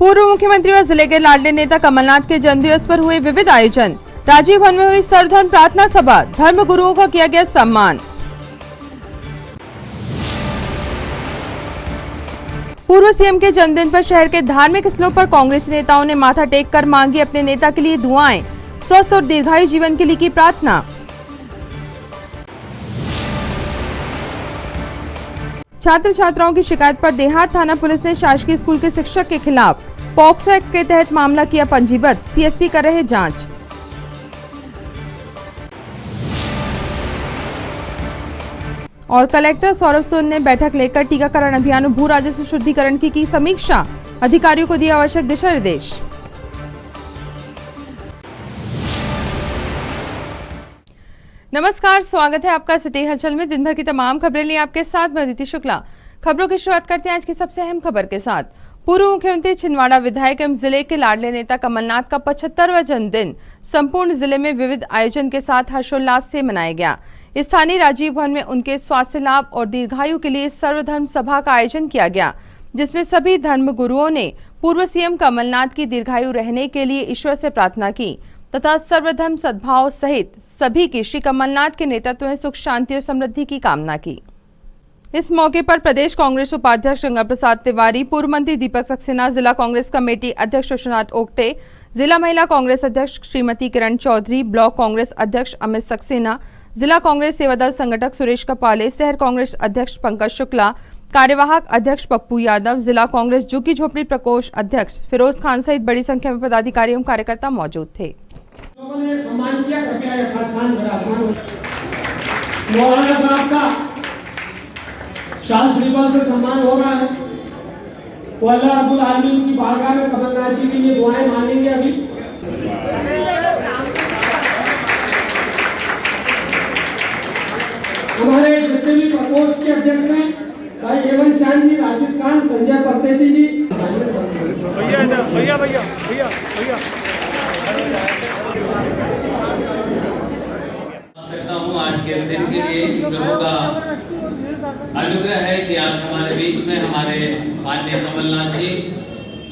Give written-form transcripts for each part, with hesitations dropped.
पूर्व मुख्यमंत्री और जिले के लाडले नेता कमलनाथ के जन्मदिवस पर हुए विविध आयोजन। राजीव भवन में हुई सर्वधर्म प्रार्थना सभा, धर्म गुरुओं का किया गया सम्मान। पूर्व सीएम के जन्मदिन पर शहर के धार्मिक स्थलों पर कांग्रेसी नेताओं ने माथा टेक कर मांगी अपने नेता के लिए दुआएं, स्वस्थ और दीर्घायु जीवन के लिए की प्रार्थना। छात्र छात्राओं की शिकायत पर देहात थाना पुलिस ने शासकीय स्कूल के शिक्षक के खिलाफ पॉक्सो एक्ट के तहत मामला किया पंजीबद्ध, सीएसपी कर रहे जांच। और कलेक्टर सौरभ सोन ने बैठक लेकर टीकाकरण अभियान और भू राजस्व शुद्धिकरण की समीक्षा, अधिकारियों को दिया आवश्यक दिशा निर्देश। नमस्कार, स्वागत है आपका सिटी हलचल में। दिन भर की तमाम खबरें लिए आपके साथ मैं अदिति शुक्ला। खबरों की शुरुआत करते हैं आज की सबसे अहम खबर के साथ। पूर्व मुख्यमंत्री छिंदवाड़ा विधायक एवं जिले के लाडले नेता कमलनाथ का 75वां जन्मदिन संपूर्ण जिले में विविध आयोजन के साथ हर्षोल्लास से मनाया गया। स्थानीय राजीव भवन में उनके स्वास्थ्य लाभ और दीर्घायु के लिए सर्वधर्म सभा का आयोजन किया गया, जिसमें सभी धर्म गुरुओं ने पूर्व सीएम कमलनाथ की दीर्घायु रहने के लिए ईश्वर से प्रार्थना की तथा सर्वधर्म सद्भाव सहित सभी की श्री कमलनाथ के नेतृत्व में सुख शांति और समृद्धि की कामना की। इस मौके पर प्रदेश कांग्रेस उपाध्यक्ष गंगा प्रसाद तिवारी, पूर्व मंत्री दीपक सक्सेना, जिला कांग्रेस कमेटी अध्यक्ष विश्वनाथ ओक्टे, जिला महिला कांग्रेस अध्यक्ष श्रीमती किरण चौधरी, ब्लॉक कांग्रेस अध्यक्ष अमित सक्सेना, जिला कांग्रेस सेवादल संगठक सुरेश कपाले, शहर कांग्रेस अध्यक्ष पंकज शुक्ला, कार्यवाहक अध्यक्ष पप्पू यादव, जिला कांग्रेस झुग्गी झोपड़ी प्रकोष्ठ अध्यक्ष फिरोज खान सहित बड़ी संख्या में पदाधिकारी एवं कार्यकर्ता मौजूद थे। लोगों ने सम्मान किया, कृपया यथास्थान विराजमान हो। मौलाना साहब का शाल श्रीफल से सम्मान हो रहा है। वो अल्लाह रब्बुल आलमीन की बारगाह में कमलनाथ जी के लिए दुआएं मांगेंगे। अभी हमारे जितने भी प्रकोष्ठ के अध्यक्ष हैं, भाई हेमंत चांद जी, राशिद खान, संजय परतेती जी, भैया करता हूँ आज के इस दिन के लिए। प्रभु का अनुग्रह है कि आज हमारे बीच में हमारे माननीय कमलनाथ जी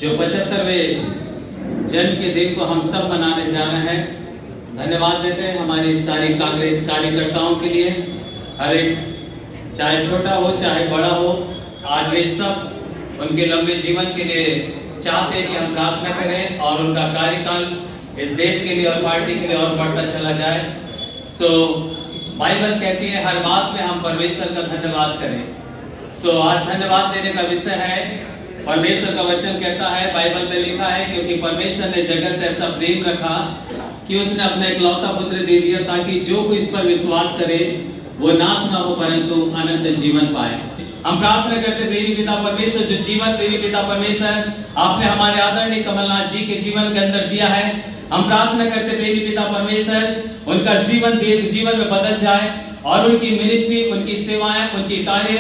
जो 75वें जन्म के दिन को हम सब मनाने जा रहे हैं। धन्यवाद देते हैं हमारी सारी कांग्रेस कार्यकर्ताओं के लिए। हर एक चाहे छोटा हो चाहे बड़ा हो, आज वे सब उनके लंबे जीवन के लिए चाहते हैं कि हम प्रार्थना करें और उनका कार्यकाल इस देश के लिए और पार्टी के लिए और बढ़ता चला जाए। बाइबल कहती है हर बात में हम परमेश्वर का धन्यवाद करें। आज धन्यवाद देने का विषय है। परमेश्वर का वचन कहता है, बाइबल में लिखा है, क्योंकि परमेश्वर ने जगत से ऐसा प्रेम रखा कि उसने अपना इकलौता पुत्र दे दिया ताकि जो कोई इस पर विश्वास करे वो नाश ना हो परंतु अनंत जीवन पाए। हम प्रार्थना करते प्रेमी पिता परमेश्वर, जो जीवन प्रेमी पिता परमेश्वर आपने हमारे आदरणीय कमलनाथ जी के जीवन के अंदर दिया है, हम प्रार्थना करते प्रेमी पिता परमेश्वर उनका जीवन में बदल जाए और उनकी मिनिस्ट्री, उनकी सेवाएं, उनकी कार्य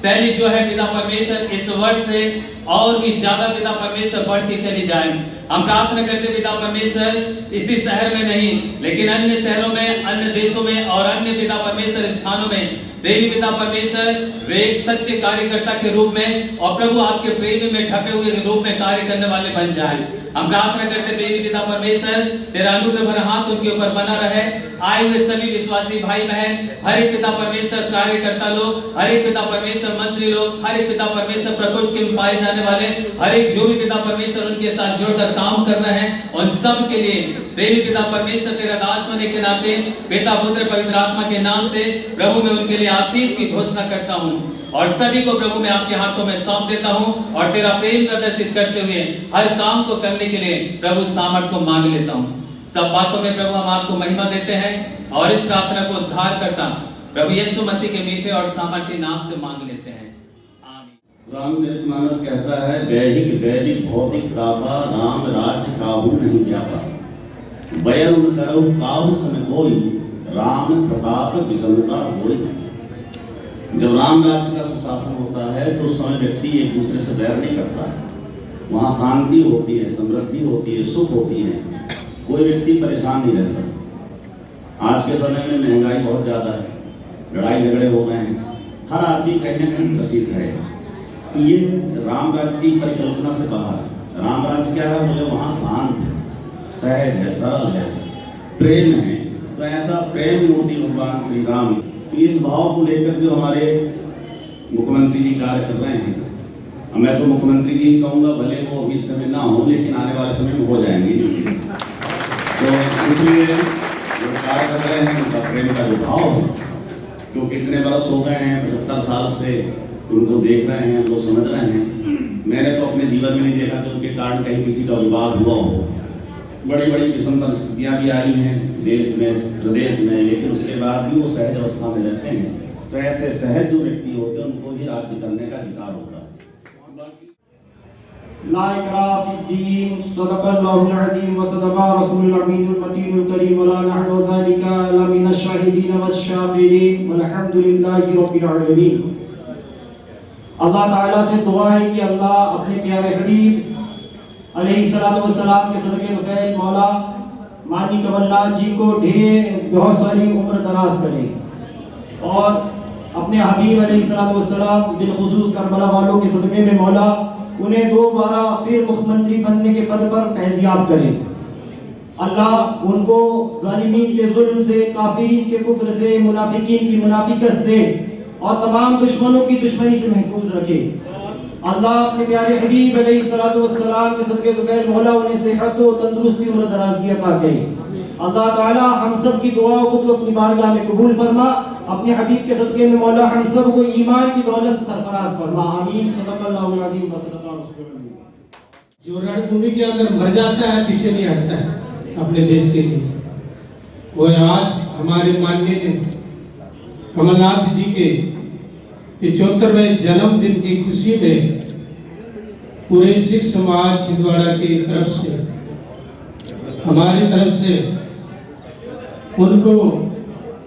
शैली जो है पिता परमेश्वर इस वर्ष से और भी ज्यादा पिता परमेश्वर बढ़ती चली जाए। हम प्रार्थना करते पिता परमेश्वर इसी शहर में नहीं लेकिन अन्य शहरों में, अन्य देशों में और अन्य पिता परमेश्वर स्थानों में प्रेमी पिता परमेश्वर वे एक सच्चे कार्यकर्ता के रूप में और प्रभु आपके प्रेम में ढके हुए के रूप में कार्य करने वाले बन जाए। हम प्रार्थना करते प्रेमी पिता परमेश्वर तेरा अनुग्रह भरा हाथ उनके ऊपर बना रहे। आए हुए सभी विश्वासी भाई बहन, हर एक पिता परमेश्वर कार्यकर्ता लोग, हर एक पिता परमेश्वर मंत्री लोग, हर एक पिता परमेश्वर प्रकोष्ठ के पाए जाने वाले, हर एक जो भी पिता परमेश्वर उनके साथ जुड़कर काम कर रहे हैं, उन सब के लिए प्रेमी पिता परमेश्वर तेरा दास होने के नाते पिता पुत्र पवित्र आत्मा के नाम से प्रभु मैं उनके लिए आशीष की घोषणा करता हूँ और सभी को प्रभु मैं आपके हाथों में सौंप देता हूँ और तेरा प्रेम प्रदर्शित करते हुए हर काम को करने के लिए प्रभु सामर्थ को मांग लेता हूँ। सब बातों में प्रभु हम आपको महिमा देते हैं और इस प्रार्थना को उद्धार करता प्रभु यीशु मसीह के मीठे और सामर्थ्य नाम से मांग लेते हैं, आमीन। रामचरितमानस कहता है, वैहिक वैदिक भौतिक दाता राम राज्य काहू नहीं व्यापा, बयन करो काहू सम कोई, राम प्रताप विषमता होई। जब राम राज्य का सुशासन होता है तो उस समय व्यक्ति एक दूसरे से बैर नहीं करता है, वहाँ शांति होती है, समृद्धि होती है, सुख होती है, कोई व्यक्ति परेशान नहीं रहता। आज के समय में महंगाई बहुत ज़्यादा है, लड़ाई झगड़े हो गए हैं, हर आदमी कहीं ना कहीं ग्रसित है। तो ये राम राज्य की परिकल्पना से बाहर राम राज्य क्या है? बोले वहाँ शांत है, सहज है, सरल है, प्रेम है। तो ऐसा प्रेम मूर्ति भगवान श्री राम, तो इस भाव को लेकर जो हमारे मुख्यमंत्री जी कार्य कर रहे हैं, मैं तो मुख्यमंत्री जी ही कहूँगा, भले वो अभी इस समय ना हो, लेकिन आने वाले समय में हो जाएंगे। तो इसलिए जो कार्य कर रहे हैं उनका प्रेम का जो भाव है, जो कितने बरस हो गए हैं, 75 साल से उनको देख रहे हैं, लोग समझ रहे हैं। मैंने तो अपने जीवन में नहीं देखा कि उनके कारण कहीं किसी का विवाद हुआ हो। बड़ी बड़ी विषम परिस्थितियाँ भी आई हैं देश में, प्रदेश में, लेकिन उसके बाद भी वो सहज अवस्था में रहते हैं। तो ऐसे सहज जो व्यक्ति होते हैं उनको ही राज्य करने का अधिकार होता है। ला इकराह फिद्दीन, सदक़ल्लाहुल अज़ीम व सदक़ा रसूलुल अमीनुल मतीनुल करीम, वला नहनु ज़ालिका इल्ला मिनश शाहिदीन वश-शाकिरीन वल्हम्दुलिल्लाहि रब्बिल आलमीन। अल्लाह ताला से दुआ है कि अल्लाह अपने प्यारे हबीब अलैहिस्सलातु वस्सलाम के सदक़े फ़ैल मौला मानी कमलनाथ जी को बहुत सारी उम्र दराज करे और अपने हबीब अलैहिस्सलातु वस्सलाम बिलखुसूस करबला वालों के सदक़े में मौला उन्हें दोबारा फिर मुख्यमंत्री बनने के पद पर फैज़याब करे। अल्लाह उनको ज़ालिमीन के जुल्म से, काफिरीन के कुफ्र से, मुनाफिकीन की मुनाफिकत से और तमाम दुश्मनों की दुश्मनी से महफूज रखे। अल्लाह अपने प्यारे हबीब अलैहिस्सलातु वस्सलाम के सदक़े फ़ैल मौला उन्हें सेहत और तंदुरुस्ती उम्र दराज़गी अता करे। अल्लाह ताला हम सब की दुआओं को तो अपनी बारगाह में कबूल फरमा, अपने हबीब के सदक़े में मौला हम सब को ईमान की दौलत से सरफराज फरमा। आमीन। सदक़ल्लाहुल अज़ीम व सदक़ा रसूलुल अमीन। जो रणभूमि के अंदर मर जाता है, पीछे नहीं हटता है अपने देश के लिए, वो आज हमारे माननीय कमलनाथ जी के 75वें जन्मदिन की खुशी में पूरे सिख समाज छिंदवाड़ा की तरफ से, हमारी तरफ से उनको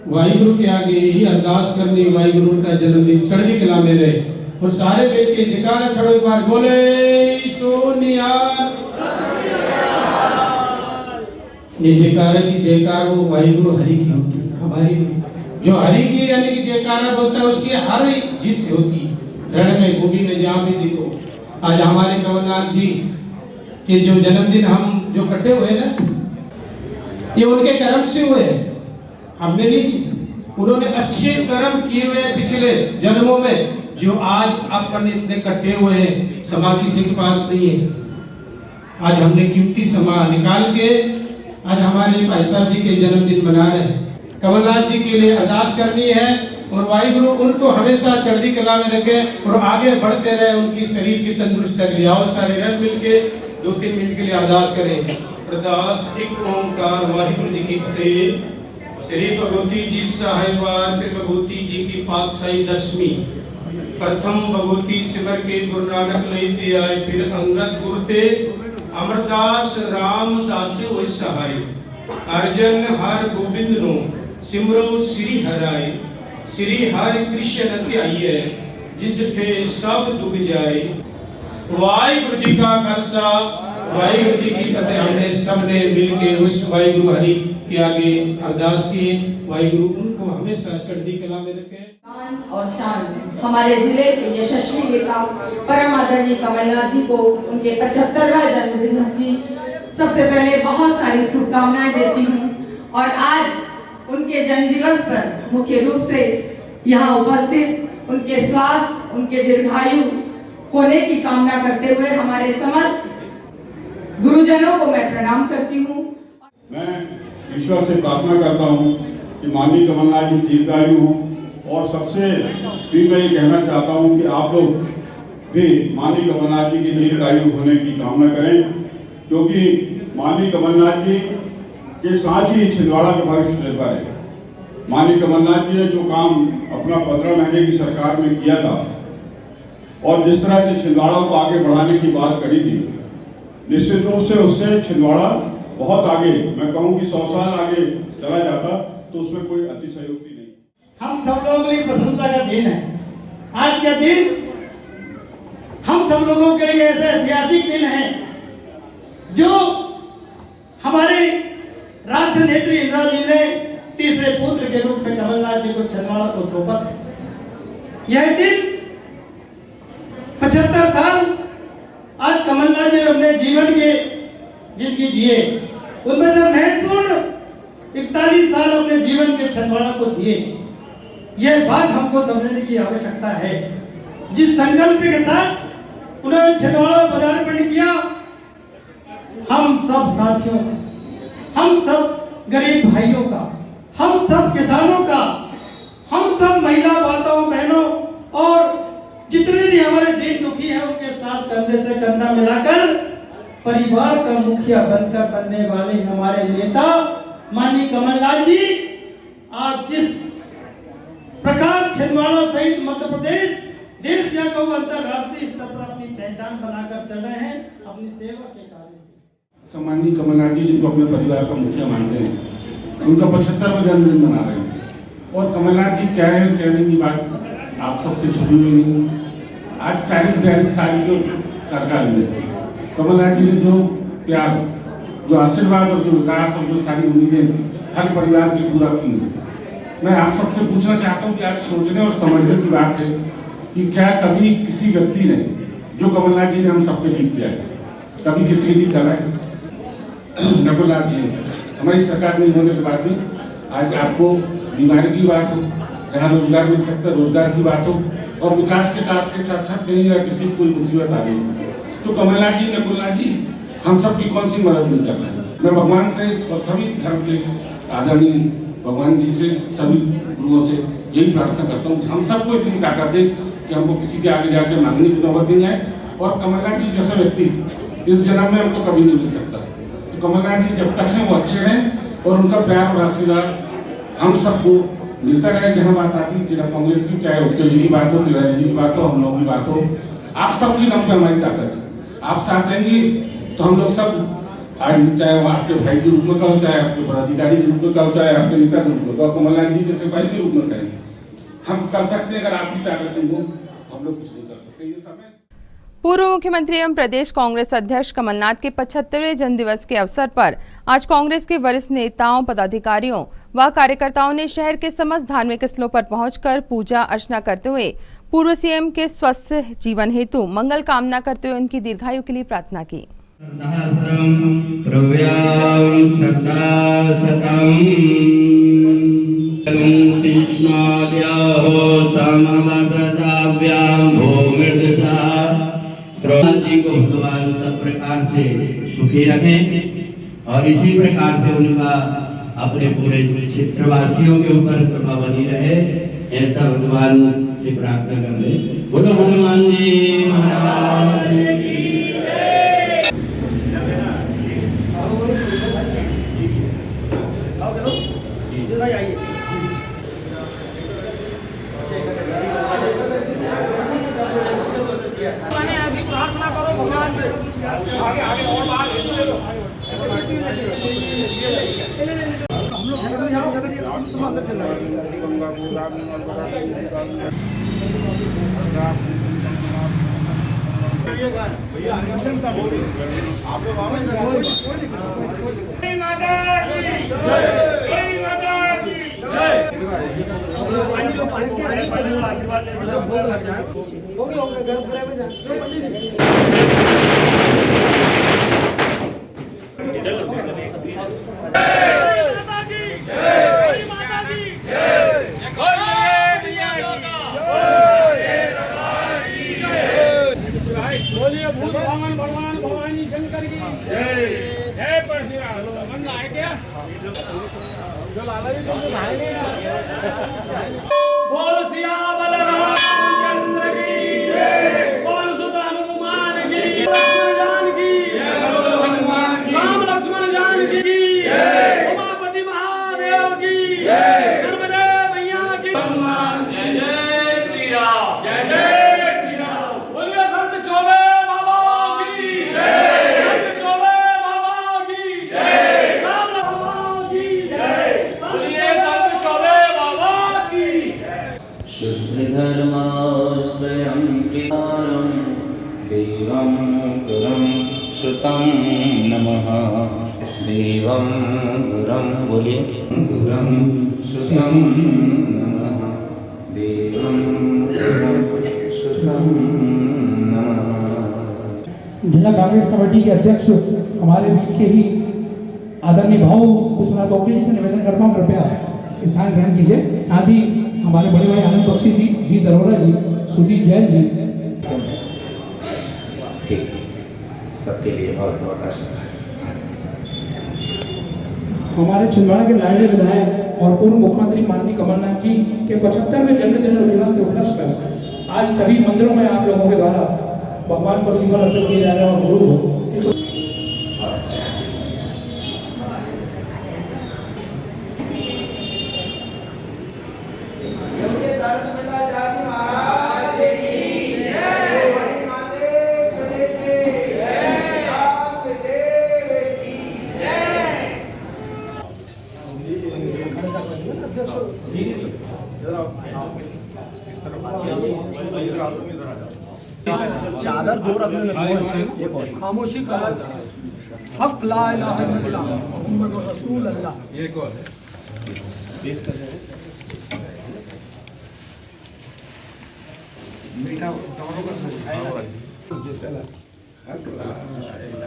वाहिगुरु के आगे यही अरदास करनी, वाहिगुरु का जन्मदिन चढ़ती कला में रहे। और सारे मिल के जयकारा छड़ो एक बार, बोले सोनिहार। ये जयकारा की जयकार वो वाहिगुरु हरि की होती है, हमारी जो हरि की यानी कि जयकारा बोलता है उसकी हर जीत होती है। रण में भूमि में जहाँ भी देखो, आज हमारे कमलनाथ जी के जो जन्मदिन हम जो कटे हुए ना, ये उनके कर्म से हुए, हमने नहीं की। उन्होंने अच्छे कर्म किए हुए पिछले जन्मों में, जो आज अपन इतने कट्टे हुए हैं, समा किसी के पास नहीं है। आज हमने कीमती समा निकाल के आज हमारे भाई साहब जी के जन्मदिन मना रहे हैं। कमलनाथ जी के लिए अरदास करनी है और वाहिगुरु उनको हमेशा चढ़ती कला में रखे और आगे बढ़ते रहे, उनकी शरीर की तंदुरुस्ती के लिए। आओ सारे रंग मिलके 2-3 मिनट के लिए अरदास करें। अरदास एक ओंकार वाहिगुरु जी की फतेह। श्री भगवती जी साहिबान श्री भगवती जी की पातशाही 10वीं प्रथम भगवती सिमर के गुरु नानक लेते आए, फिर अंगद गुरते अमरदास रामदास होय सहाय। अर्जन हर गोविंद नो सिमरो श्री हराय। श्री हरि कृष्ण ध्याइए, जिस पे सब दुख जाए। वाहिगुरु जी का खालसा, वाहिगुरु जी की फतेह। हमने सबने मिलके उस वाहिगुरु हरि के आगे अरदास की, वाहिगुरु उनको हमेशा चढ़ती कला में रखे। और शान हमारे जिले के यशस्वी नेता परम आदरणीय कमलनाथ जी को उनके 75वां जन्मदिन की सबसे पहले बहुत सारी शुभकामनाएं देती हूँ। और आज उनके जन्मदिवस पर मुख्य रूप से यहाँ उपस्थित उनके स्वास्थ्य, उनके दीर्घायु होने की कामना करते हुए हमारे समस्त गुरुजनों को मैं प्रणाम करती हूँ। मैं ईश्वर से प्रार्थना करता हूँ कि माननीय कमलनाथ जी दीर्घायु हों, और सबसे भी मैं ये कहना चाहता हूँ कि आप लोग भी माननीय कमलनाथ जी की दीर्घायु होने की कामना करें, क्योंकि माननीय कमलनाथ जी के साथ ही छिंदवाड़ा का भविष्य निर्भर है। माननीय कमलनाथ जी ने जो काम अपना 15 महीने की सरकार में किया था और जिस तरह से छिंदवाड़ा को आगे बढ़ाने की बात करी थी, निश्चित रूप से उससे छिंदवाड़ा बहुत आगे, मैं कहूँ कि 100 साल आगे चला जाता, तो उसमें कोई अतिशयोक्ति नहीं। हम सब लोगों के लिए प्रसन्नता का दिन है। आज का दिन हम सब लोगों के लिए ऐसा ऐतिहासिक दिन है जो हमारे राष्ट्र नेत्री इंदिरा जी ने तीसरे पुत्र के रूप में कमलनाथ जी को छिंदवाड़ा को सौंपा था। यह दिन 75 साल आज कमलनाथ जी ने अपने जीवन किए, उनमें से महत्वपूर्ण 41 साल अपने जीवन के छिंदवाड़ा को दिए। यह बात हमको समझने की आवश्यकता है। जिस संकल्प के साथ उन्होंने छिंदवाड़ा पदार्पण किया, हम सब साथियों का, हम सब गरीब भाइयों का, हम सब किसानों का, हम सब महिला माताओं बहनों और जितने भी हमारे दीन दुखी हैं उनके साथ कंधे से कंधा मिलाकर परिवार का मुखिया बनकर बनने वाले हमारे नेता माननीय कमलनाथ जी, आज जिस प्रकार छिंदवाड़ा सहित मध्य प्रदेश देश या कहूँ अंतरराष्ट्रीय स्तर पर अपनी पहचान बनाकर चल रहे हैं अपनी सेवा के कार्य से। सम्माननीय कमलनाथ जी, जिनको अपने परिवार का मुखिया मानते हैं, उनका 75वां जन्मदिन मना रहे हैं। और कमलनाथ जी क्या है कहने की बात आप सबसे छुपी हुई नहीं। आज 40-42 साल के कार्यकाल में कमलनाथ जी ने जो प्यार, जो आशीर्वाद और जो विकास और जो सारी उम्मीदें हर परिवार की पूरा की। मैं आप सबसे पूछना चाहता हूँ कि आज सोचने और समझने की बात है कि क्या कभी किसी व्यक्ति ने जो कमलनाथ जी ने हम सबके लिए किया है, कभी किसी ने करा है? नकुलनाथ जी हमारी सरकार में होने के बाद भी आज आपको बीमारी की बात हो, जहाँ रोजगार मिल सकता है रोजगार की बात हो, और विकास के काम के साथ साथ कहीं या किसी कोई मुसीबत आ गई तो कमलनाथ जी, नकुलनाथ जी हम सब की कौन सी मदद नहीं कर रहे हैं। मैं भगवान से और सभी धर्म के आदरणीय भगवान जी से, सभी गुरुओं से यही प्रार्थना करता हूँ हम सबको इतनी ताकत दे कि हमको किसी के आगे जाकर मांगने की नौबत नहीं आए। और कमलनाथ जी जैसा व्यक्ति इस जन्म में हमको कभी नहीं मिल सकता। तो कमलनाथ जी जब तक हैं वो अच्छे रहें और उनका प्यार और आशीर्वाद हम सबको मिलता रहे। जहाँ बात आती है जिला कांग्रेस की, चाहे उत्तर जी की बात हो, तिवारी जी की बात हो, हम लोगों की बात हो, आप सबकी दम पे हमारी ताकत है। आप साथ रहेंगे तो हम लोग सब आज, चाहे वो आपके भाई के रूप में कहो, चाहे आपके पदाधिकारी के रूप में कहो, चाहे आपके नेता के रूप में कहो, कमलनाथ जी के सिपाही के रूप में कहेंगे, हम कर सकते हैं। अगर आपकी ताकत नहीं हो हम लोग कुछ नहीं कर सकते। ये समय पूर्व मुख्यमंत्री एवं प्रदेश कांग्रेस अध्यक्ष कमलनाथ के 75वें जन्मदिवस के अवसर पर आज कांग्रेस के वरिष्ठ नेताओं, पदाधिकारियों व कार्यकर्ताओं ने शहर के समस्त धार्मिक स्थलों पर पहुंचकर पूजा अर्चना करते हुए पूर्व सीएम के स्वस्थ जीवन हेतु मंगल कामना करते हुए उनकी दीर्घायु के लिए प्रार्थना की। जी को भगवान सब प्रकार से सुखी रखें और इसी प्रकार से उनका अपने पूरे क्षेत्रवासियों के ऊपर कृपा बनी रहे, ऐसा भगवान से प्रार्थना कर ले। बोलो हनुमान जी महाराज की प्रार्थना करो भगवान से। आगे आगे और बाहर बोलिए भूत भगवान भगवान भवानी शंकर की जय परशुराम आए क्या बोल सियावर रामचंद्र की बोल सुत हनुमान की राम लक्ष्मण जानकी उमापति महादेव की नर्मदे मैया की जय जय श्री राम जय जय श्री राम। बोलिए संत चौबे बाबा की जय, संत चौबे बाबा की जय, राम बाबा की जय। बोलिए संत चौबे बाबा की जय। शुद्ध धर्माश्रयं प्रियं देवं गुरुं श्रुतं नमः देवं गुरुं बोलिए गुरुं श्रुतं नमः देवं गुरुं श्रुतं नमः। जिला कांग्रेस कमेटी के अध्यक्ष हमारे बीच के ही आदरणीय भाऊ विश्वनाथ ओपी जी से निवेदन करता हूँ कृपया स्थान ग्रहण कीजिए। साथ ही हमारे बड़े भाई आनंद बख्शी जी दरोरा जी, सुजीत जैन जी। सबके लिए बहुत बहुत आशीर्वाद। हमारे छिंदवाड़ा के लाडले विधायक और पूर्व मुख्यमंत्री माननीय कमलनाथ जी के 75वें जन्मदिन दिवस से उपलक्ष्य कर आज सभी मंदिरों में आप लोगों के द्वारा भगवान को श्रीफल अर्पित किए जा रहे हैं और गुरु चादर दो रखने खामोशी का हक ला इलाहा इल्लल्लाह मुहम्मद रसूल अल्लाह। ये कौन है?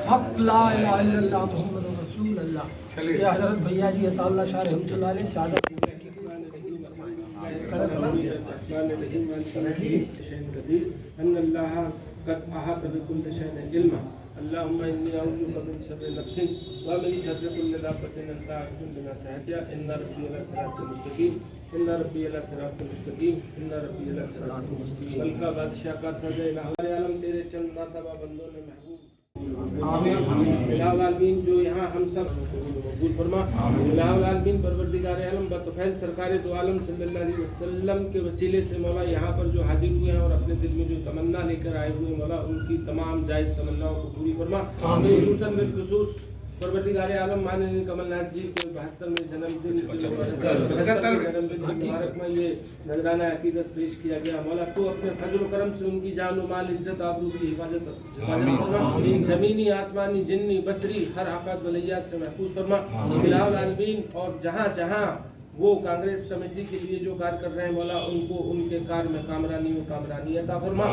हक ला इलाहा इल्लल्लाह मुहम्मद रसूल अल्लाह। ये हजरत भैया जी अताउल्लाह शाह रहमतुल्लाह अलैह चादर अल्लाहुम्मा इन्नी अऊज़ु बिका मिन शर्रि नफ्सी व मिन शर्रि कुल्लि दाब्बतिन अंता आखिरुन बिमा सहतिया इन्ना रब्बी अला सिरातिल मुस्तकीम इन्ना रब्बी अला सिरातिल मुस्तकीम इन्ना रब्बी अला सिरातिल मुस्तकीम। कल का बादशाह का सजा इलाही आलम तेरे चंद नातबा बंदों ने महबूब आमीन। जो यहाँ हम सब कबूल फरमा। आमीन। परवरदिगार आलम बतौफैल सरकार दो आलम सल्लल्लाहु अलैहि वसल्लम के वसीले से मौला यहाँ पर जो हाजिर हुए हैं और अपने दिल में जो तमन्ना लेकर आए हुए मौला उनकी तमाम जायज़ तमन्नाओं को पूरी फरमा। खुसूसन बिलखुसूस परवरदिगार आलम माननीय कमलनाथ जी के 72वें जन्मदिन मुबारक में ये नजराना अकीदत पेश किया गया। मौला तो अपने फजल करम से उनकी जान और माल इज्जत आबरू की हिफाजत फरमा। जमीनी आसमानी जिन्नी बसरी हर आफत वलैया से महफूज फरमा। आलमीन। और जहाँ जहाँ वो कांग्रेस कमेटी के लिए जो कार्य कर रहे हैं मौला उनको उनके कार्य में कामरानी अता फरमा।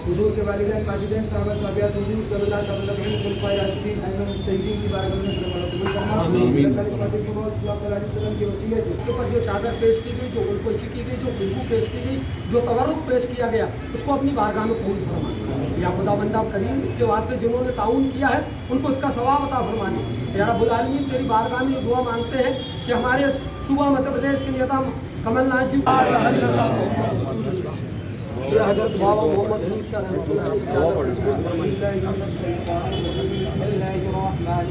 हुजूर के वालिदैन माजिदैन साहबा साहबियात हुजूर कबला तबलगीन खुलफाए राशिदीन अन्य मुस्तहीदीन की बारगाह में सल्लल्लाहु अलैहि वसल्लम के वसीले से उसके ऊपर जो चादर पेश की गई, जो उल्फी की गई, जो खुशबू पेश की गई, जो तवरुक पेश किया गया उसको अपनी बारगाह में कबूल फरमा। या खुदाबंदा करीम इसके वास्ते जिन्होंने ताउन किया है उनको इसका सवाब अता फरमा दे। या रब्बुल आलमीन तेरी बारगाह में ये दुआ मांगते हैं कि हमारे सूबा मध्य प्रदेश के नेता कमलनाथ जी हज़रत बाबा मोहम्मद हनीफ शाह रहमतुल्लाह अलैह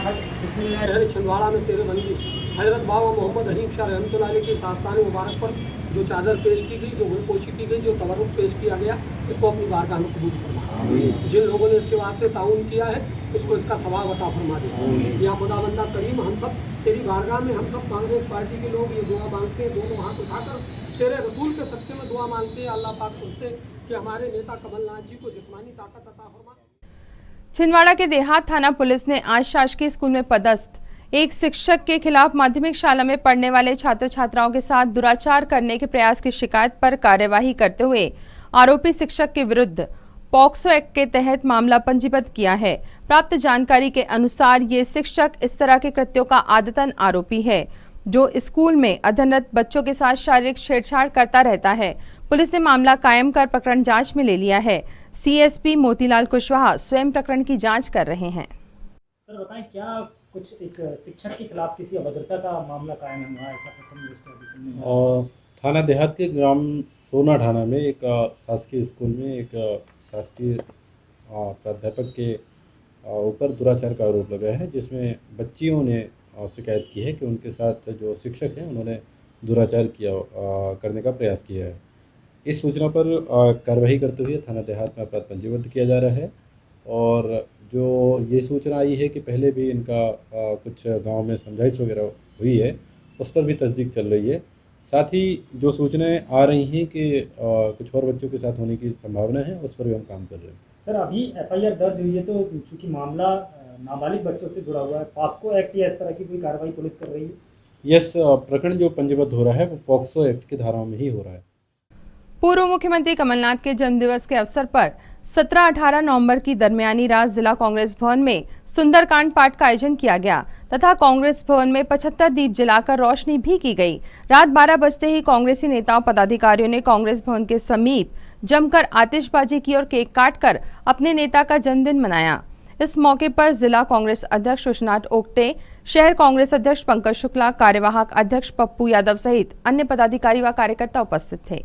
अहद बिस्मिल्लाह। छिंदवाड़ा में तेरे बंदी हज़रत बाबा मोहम्मद हनीफ शाह रहमतुल्लाह अलैह की सास्तान मुबारक पर जो चादर पेश की गई, जो गुलपोशी की गई, जो तवरुक पेश किया गया इसको अपनी बारगाह में कबूल फरमा। जिन लोगों ने इसके वास्ते ताउन किया है उसको इसका सवाब अता फरमा दे। या खुदाबंदा करीम हम सब तेरी बारगाह में हम सब कांग्रेस पार्टी के लोग ये दुआ मांगते हैं, दोनों हाथ उठाकर तेरे रसूल के सत्य में दुआ मांगते हैं अल्लाह पाक तुझसे कि हमारे नेता कमलनाथ जी को जिस्मानी ताकत अता फरमा। छिंदवाड़ा के देहात थाना पुलिस ने आज शासकीय स्कूल में पदस्थ एक शिक्षक के खिलाफ माध्यमिक शाला में पढ़ने वाले छात्र छात्राओं के साथ दुराचार करने के प्रयास की शिकायत पर कार्यवाही करते हुए आरोपी शिक्षक के विरुद्ध पॉक्सो एक्ट के तहत मामला पंजीबद्ध किया है। प्राप्त जानकारी के अनुसार ये शिक्षक इस तरह के कृत्यों का आदतन आरोपी है जो स्कूल में अध्ययनरत बच्चों के साथ शारीरिक छेड़छाड़ करता रहता है। पुलिस ने मामला कायम कर प्रकरण जांच में ले लिया है। सीएसपी मोतीलाल कुशवाहा स्वयं प्रकरण की जांच कर रहे हैं। सर बताएं, क्या कुछ एक शिक्षक के खिलाफ किसी अभद्रता का मामला कायम हुआ, ऐसा प्रथम दृष्टया सुनने में आया? थाना देहात के ग्राम सोना थाना में एक शासकीय स्कूल में एक शासकीय प्राध्यापक के ऊपर दुराचार का आरोप लगा है, जिसमें बच्चियों ने शिकायत की है कि उनके साथ जो शिक्षक हैं उन्होंने दुराचार करने का प्रयास किया है। इस सूचना पर कार्रवाई करते हुए थाना देहात में अपराध पंजीबद्ध किया जा रहा है। और जो ये सूचना आई है कि पहले भी इनका कुछ गांव में समझाइश वगैरह हुई है, उस पर भी तस्दीक चल रही है। साथ ही जो सूचनाएं आ रही हैं कि कुछ और बच्चों के साथ होने की संभावना है, उस पर भी हम काम कर रहे हैं। सर अभी एफआईआर दर्ज हुई है, तो चूंकि मामला नाबालिग बच्चों से जुड़ा हुआ है, पॉस्को एक्ट या इस तरह की कोई कार्रवाई पुलिस कर रही है? यस, प्रकरण जो पंजीबद्ध हो रहा है वो पॉक्सो एक्ट की धाराओं में ही हो रहा है। पूर्व मुख्यमंत्री कमलनाथ के जन्मदिवस के अवसर पर 17-18 नवंबर की दरमियानी रात जिला कांग्रेस भवन में सुंदरकांड पाठ का आयोजन किया गया तथा कांग्रेस भवन में 75 दीप जलाकर रोशनी भी की गई। रात 12 बजते ही कांग्रेसी नेताओं पदाधिकारियों ने कांग्रेस भवन के समीप जमकर आतिशबाजी की और केक काटकर अपने नेता का जन्मदिन मनाया। इस मौके पर जिला कांग्रेस अध्यक्ष विश्वनाथ ओक्टे, शहर कांग्रेस अध्यक्ष पंकज शुक्ला, कार्यवाहक अध्यक्ष पप्पू यादव सहित अन्य पदाधिकारी व कार्यकर्ता उपस्थित थे।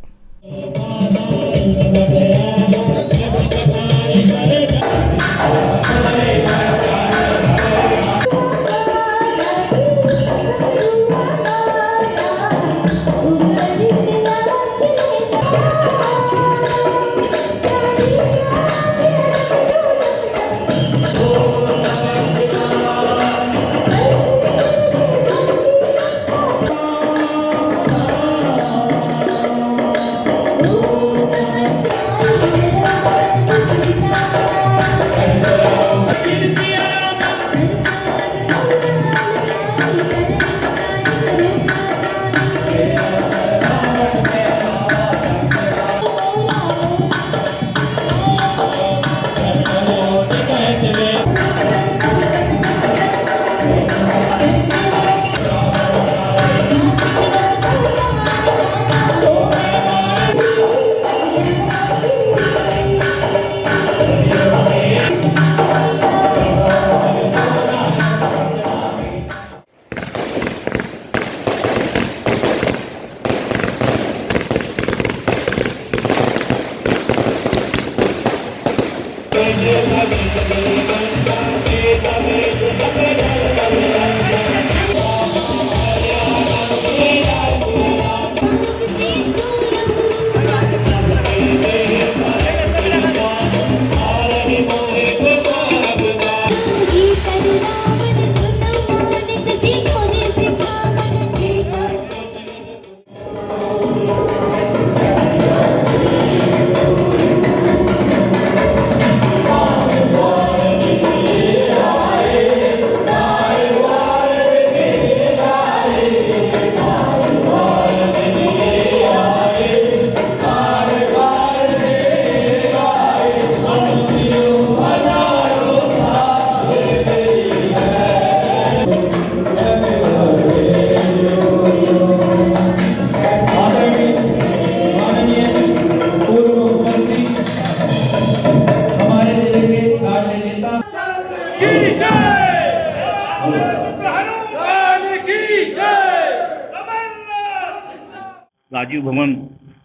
राजीव भवन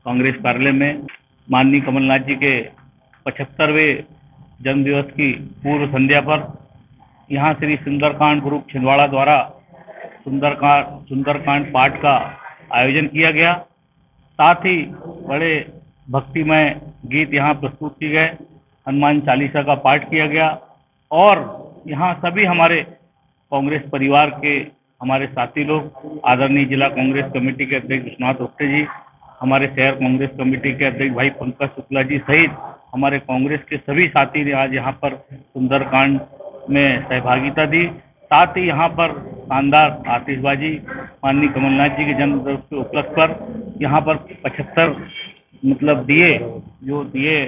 कांग्रेस कार्यालय में माननीय कमलनाथ जी के 75वें जन्मदिवस की पूर्व संध्या पर यहाँ श्री सुंदरकांड ग्रुप छिंदवाड़ा द्वारा सुंदरकांड पाठ का आयोजन किया गया। साथ ही बड़े भक्तिमय गीत यहाँ प्रस्तुत किए गए, हनुमान चालीसा का पाठ किया गया और यहाँ सभी हमारे कांग्रेस परिवार के हमारे साथी लोग, आदरणीय जिला कांग्रेस कमेटी के अध्यक्ष विश्वनाथ ओक्टे जी, हमारे शहर कांग्रेस कमेटी के अध्यक्ष भाई पंकज शुक्ला जी सहित हमारे कांग्रेस के सभी साथी ने आज यहाँ पर सुंदरकांड में सहभागिता दी। साथ ही यहाँ पर शानदार आतिशबाजी माननीय कमलनाथ जी के जन्मदिवस के उपलक्ष्य पर यहाँ पर 75 दिए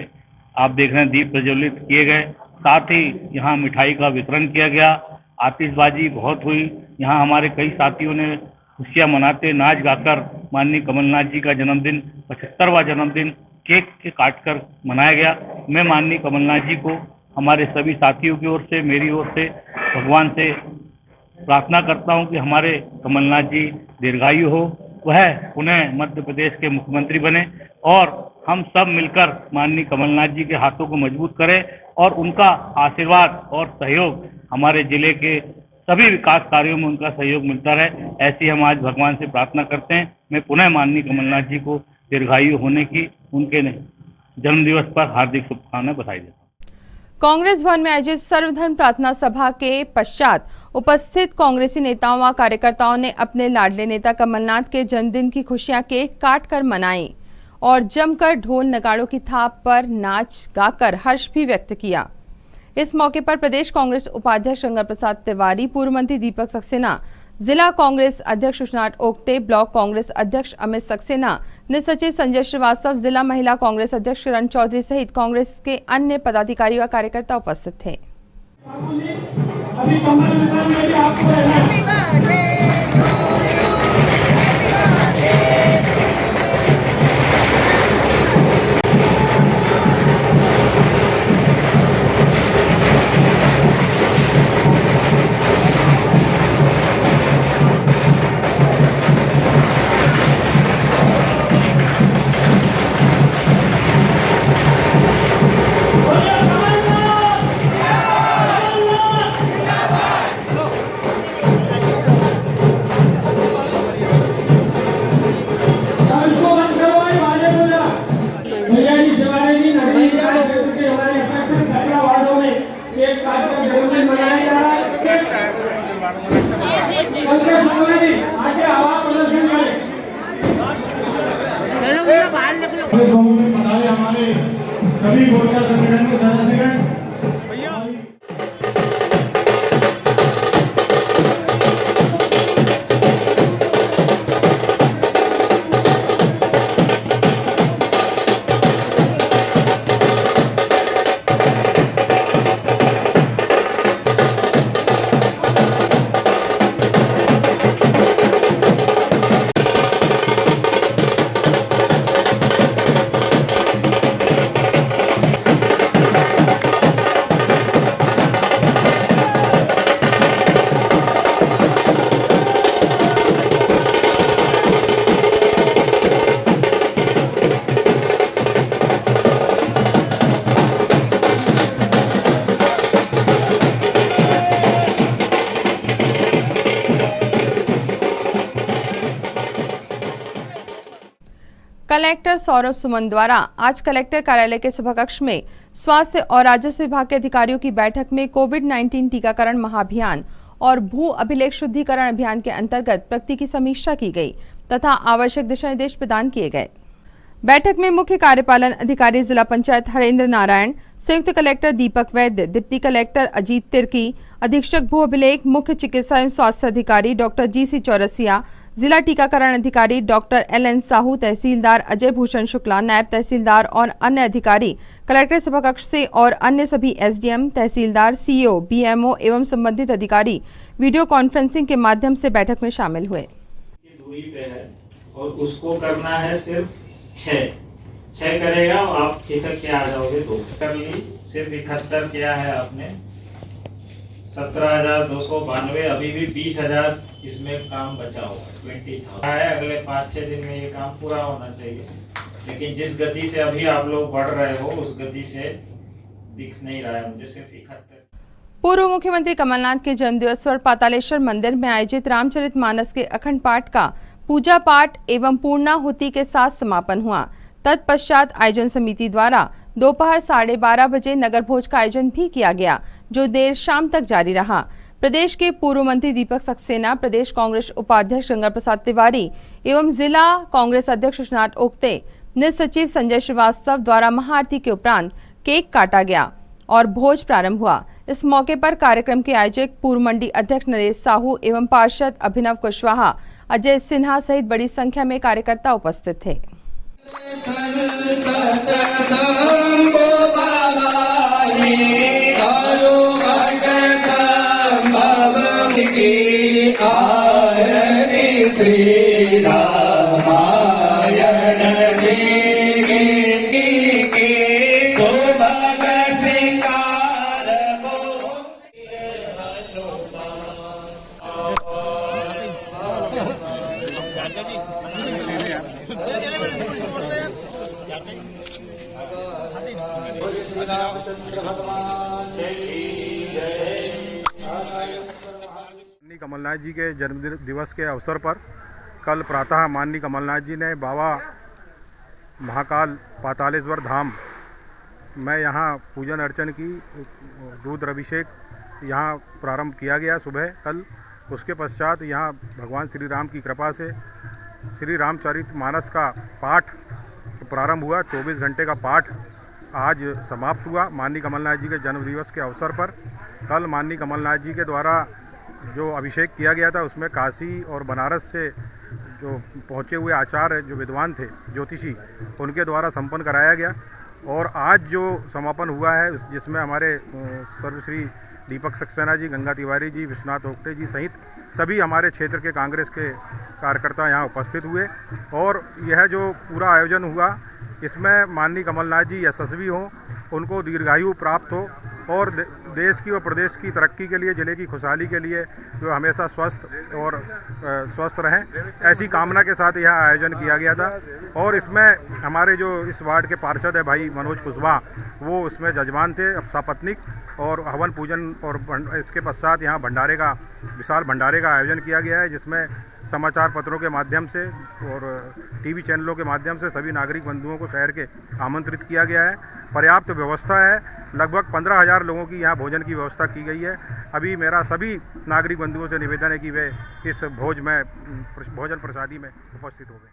आप देख रहे हैं, दीप प्रज्वलित किए गए। साथ ही यहाँ मिठाई का वितरण किया गया, आतिशबाजी बहुत हुई। यहाँ हमारे कई साथियों ने खुशियाँ मनाते नाच गाकर माननीय कमलनाथ जी का जन्मदिन 75वां जन्मदिन केक के काटकर मनाया गया। मैं माननीय कमलनाथ जी को हमारे सभी साथियों की ओर से, मेरी ओर से भगवान से प्रार्थना करता हूं कि हमारे कमलनाथ जी दीर्घायु हो, वह पुनः मध्य प्रदेश के मुख्यमंत्री बने और हम सब मिलकर माननीय कमलनाथ जी के हाथों को मजबूत करें और उनका आशीर्वाद और सहयोग हमारे जिले के सभी विकास कार्यों में उनका सहयोग मिलता रहे, ऐसी हम आज भगवान से प्रार्थना करते हैं। मैं पुनः माननीय कमलनाथ जी को दीर्घायु होने की उनके जन्मदिवस पर हार्दिक शुभकामनाएं बधाई देता हूं। कांग्रेस भवन में आयोजित सर्वधर्म प्रार्थना सभा के पश्चात उपस्थित कांग्रेसी नेताओं व कार्यकर्ताओं ने अपने लाडले नेता कमलनाथ के जन्मदिन की खुशियां केक काटकर मनाई और जमकर ढोल नगाड़ों की थाप पर नाच गाकर हर्ष भी व्यक्त किया। इस मौके पर प्रदेश कांग्रेस उपाध्यक्ष गंगा प्रसाद तिवारी, पूर्व मंत्री दीपक सक्सेना, जिला कांग्रेस अध्यक्ष सुषनाथ ओक्टे, ब्लॉक कांग्रेस अध्यक्ष अमित सक्सेना, निज सचिव संजय श्रीवास्तव, जिला महिला कांग्रेस अध्यक्ष किरण चौधरी सहित कांग्रेस के अन्य पदाधिकारी व कार्यकर्ता उपस्थित थे। हमारे सभी मोर्चा संगठन के सदस्यगण कलेक्टर सौरभ सुमन द्वारा आज कलेक्टर कार्यालय के सभाकक्ष में स्वास्थ्य और राजस्व विभाग के अधिकारियों की बैठक में कोविड-19 टीकाकरण महाअभियान और भू अभिलेख शुद्धिकरण अभियान के अंतर्गत प्रगति की समीक्षा की गई तथा आवश्यक दिशा निर्देश प्रदान किए गए। बैठक में मुख्य कार्यपालन अधिकारी जिला पंचायत हरेंद्र नारायण, संयुक्त कलेक्टर दीपक वैद्य, डिप्टी कलेक्टर अजीत तिर्की, अधीक्षक भू अभिलेख, मुख्य चिकित्सा एवं स्वास्थ्य अधिकारी डॉक्टर GC चौरसिया, जिला टीकाकरण अधिकारी डॉक्टर LN साहू, तहसीलदार अजय भूषण शुक्ला, नायब तहसीलदार और अन्य अधिकारी कलेक्टर सभाकक्ष से और अन्य सभी SDM, तहसीलदार, CO, BMO एवं संबंधित अधिकारी वीडियो कॉन्फ्रेंसिंग के माध्यम से बैठक में शामिल हुए। दूरी पे है और उसको करना है सिर्फ 6 करेगा और आप खिसक के आ जाओगे 2 कर ली। सिर्फ 71 किया है आपने, 17,292, अभी भी 20,000 इसमें काम बचा हुआ है, 20,000 है। अगले 5-6 दिन में ये काम पूरा होना चाहिए, लेकिन जिस गति से अभी आप लोग बढ़ रहे हो उस गति से दिख नहीं रहा है मुझे। सिर्फ 71। पूर्व मुख्यमंत्री कमलनाथ के जन्मदिवस पर पातालेश्वर मंदिर में आयोजित रामचरितमानस के अखंड पाठ का पूजा पाठ एवं पूर्णाहुति के साथ समापन हुआ। तत्पश्चात आयोजन समिति द्वारा दोपहर 12:30 बजे नगर भोज का आयोजन भी किया गया, जो देर शाम तक जारी रहा। प्रदेश के पूर्व मंत्री दीपक सक्सेना, प्रदेश कांग्रेस उपाध्यक्ष गंगा प्रसाद तिवारी एवं जिला कांग्रेस अध्यक्ष सुषनाथ ओक्टे, निज सचिव संजय श्रीवास्तव द्वारा महाआरती के उपरांत केक काटा गया और भोज प्रारंभ हुआ। इस मौके पर कार्यक्रम के आयोजक पूर्व मंडी अध्यक्ष नरेश साहू एवं पार्षद अभिनव कुशवाहा, अजय सिन्हा सहित बड़ी संख्या में कार्यकर्ता उपस्थित थे। चाचा जी माननीय कमलनाथ जी के जन्मदिन दिवस के अवसर पर कल प्रातः माननीय कमलनाथ जी ने बाबा महाकाल पातालेश्वर धाम में यहाँ पूजन अर्चन की, दूध अभिषेक यहाँ प्रारंभ किया गया सुबह कल। उसके पश्चात यहाँ भगवान श्री राम की कृपा से श्री रामचरितमानस का पाठ प्रारंभ हुआ। 24 घंटे का पाठ आज समाप्त हुआ माननीय कमलनाथ जी के जन्म दिवस के अवसर पर। कल माननीय कमलनाथ जी के द्वारा जो अभिषेक किया गया था उसमें काशी और बनारस से जो पहुँचे हुए आचार्य जो विद्वान थे ज्योतिषी उनके द्वारा संपन्न कराया गया। और आज जो समापन हुआ है जिसमें हमारे सर्वश्री दीपक सक्सेना जी, गंगा तिवारी जी, विश्वनाथ ओक्टे जी सहित सभी हमारे क्षेत्र के कांग्रेस के कार्यकर्ता यहाँ उपस्थित हुए। और यह जो पूरा आयोजन हुआ इसमें माननीय कमलनाथ जी यशस्वी हों, उनको दीर्घायु प्राप्त हो और देश की और प्रदेश की तरक्की के लिए, जिले की खुशहाली के लिए जो हमेशा स्वस्थ रहें, ऐसी कामना के साथ यह आयोजन किया गया था। और इसमें हमारे जो इस वार्ड के पार्षद है भाई मनोज कुशवाहा, वो उसमें जजमान थे सपत्नीक। और हवन पूजन और इसके पश्चात यहाँ भंडारे का, विशाल भंडारे का आयोजन किया गया है जिसमें समाचार पत्रों के माध्यम से और टीवी चैनलों के माध्यम से सभी नागरिक बंधुओं को शहर के आमंत्रित किया गया है। पर्याप्त व्यवस्था है, लगभग 15,000 लोगों की यहाँ भोजन की व्यवस्था की गई है। अभी मेरा सभी नागरिक बंधुओं से निवेदन है कि वे इस भोजन प्रसादी में उपस्थित होंगे।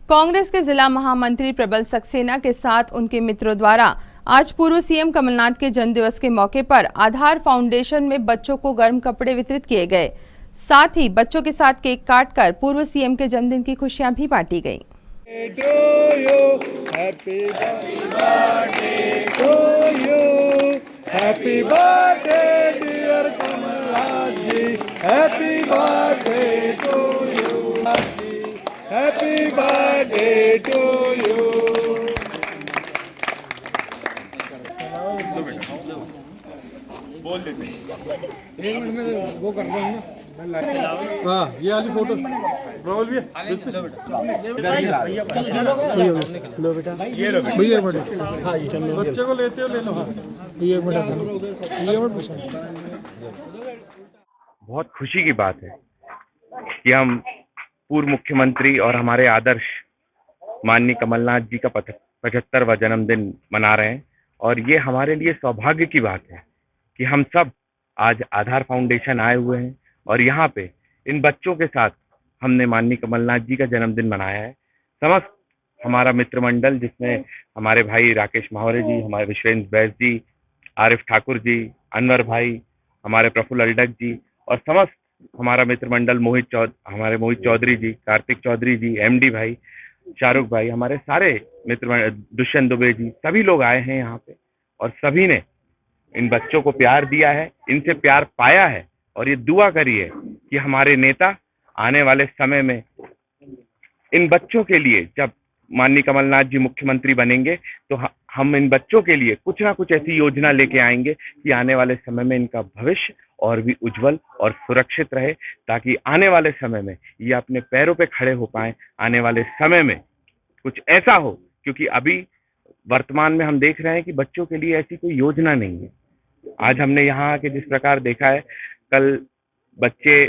कांग्रेस के जिला महामंत्री प्रबल सक्सेना के साथ उनके मित्रों द्वारा आज पूर्व सीएम कमलनाथ के जन्मदिवस के मौके पर आधार फाउंडेशन में बच्चों को गर्म कपड़े वितरित किए गए। साथ ही बच्चों के साथ केक काटकर पूर्व सीएम के जन्मदिन की खुशियां भी बांटी गईं। Happy birthday to you. बोल देते एक मिनट में वो कर रहा हूँ ना। हाँ ये वाली फोटो रोल भी लो बेटा, ये लो भैया बच्चे को लेते हो ले लो। हाँ ये बहुत खुशी की बात है कि हम पूर्व मुख्यमंत्री और हमारे आदर्श माननीय कमलनाथ जी का 75वां जन्मदिन मना रहे हैं। और ये हमारे लिए सौभाग्य की बात है कि हम सब आज आधार फाउंडेशन आए हुए हैं और यहाँ पे इन बच्चों के साथ हमने माननीय कमलनाथ जी का जन्मदिन मनाया है। समस्त हमारा मित्र मंडल जिसमें हमारे भाई राकेश माहौरे जी, हमारे विश्वेंद्र बैस जी, आरिफ ठाकुर जी, अनवर भाई, हमारे प्रफुल्ल अल्डक जी और समस्त हमारा मित्र मंडल हमारे मोहित चौधरी जी, कार्तिक चौधरी जी, एमडी भाई, शाहरुख भाई, हमारे सारे मित्र दुष्यंत दुबे जी, सभी लोग आए हैं यहाँ पे और सभी ने इन बच्चों को प्यार दिया है, इनसे प्यार पाया है। और ये दुआ करिए कि हमारे नेता आने वाले समय में इन बच्चों के लिए, जब माननीय कमलनाथ जी मुख्यमंत्री बनेंगे तो हम इन बच्चों के लिए कुछ ना कुछ ऐसी योजना लेके आएंगे कि आने वाले समय में इनका भविष्य और भी उज्जवल और सुरक्षित रहे, ताकि आने वाले समय में ये अपने पैरों पे खड़े हो पाएं। आने वाले समय में कुछ ऐसा हो, क्योंकि अभी वर्तमान में हम देख रहे हैं कि बच्चों के लिए ऐसी कोई योजना नहीं है। आज हमने यहाँ आके जिस प्रकार देखा है, कल बच्चे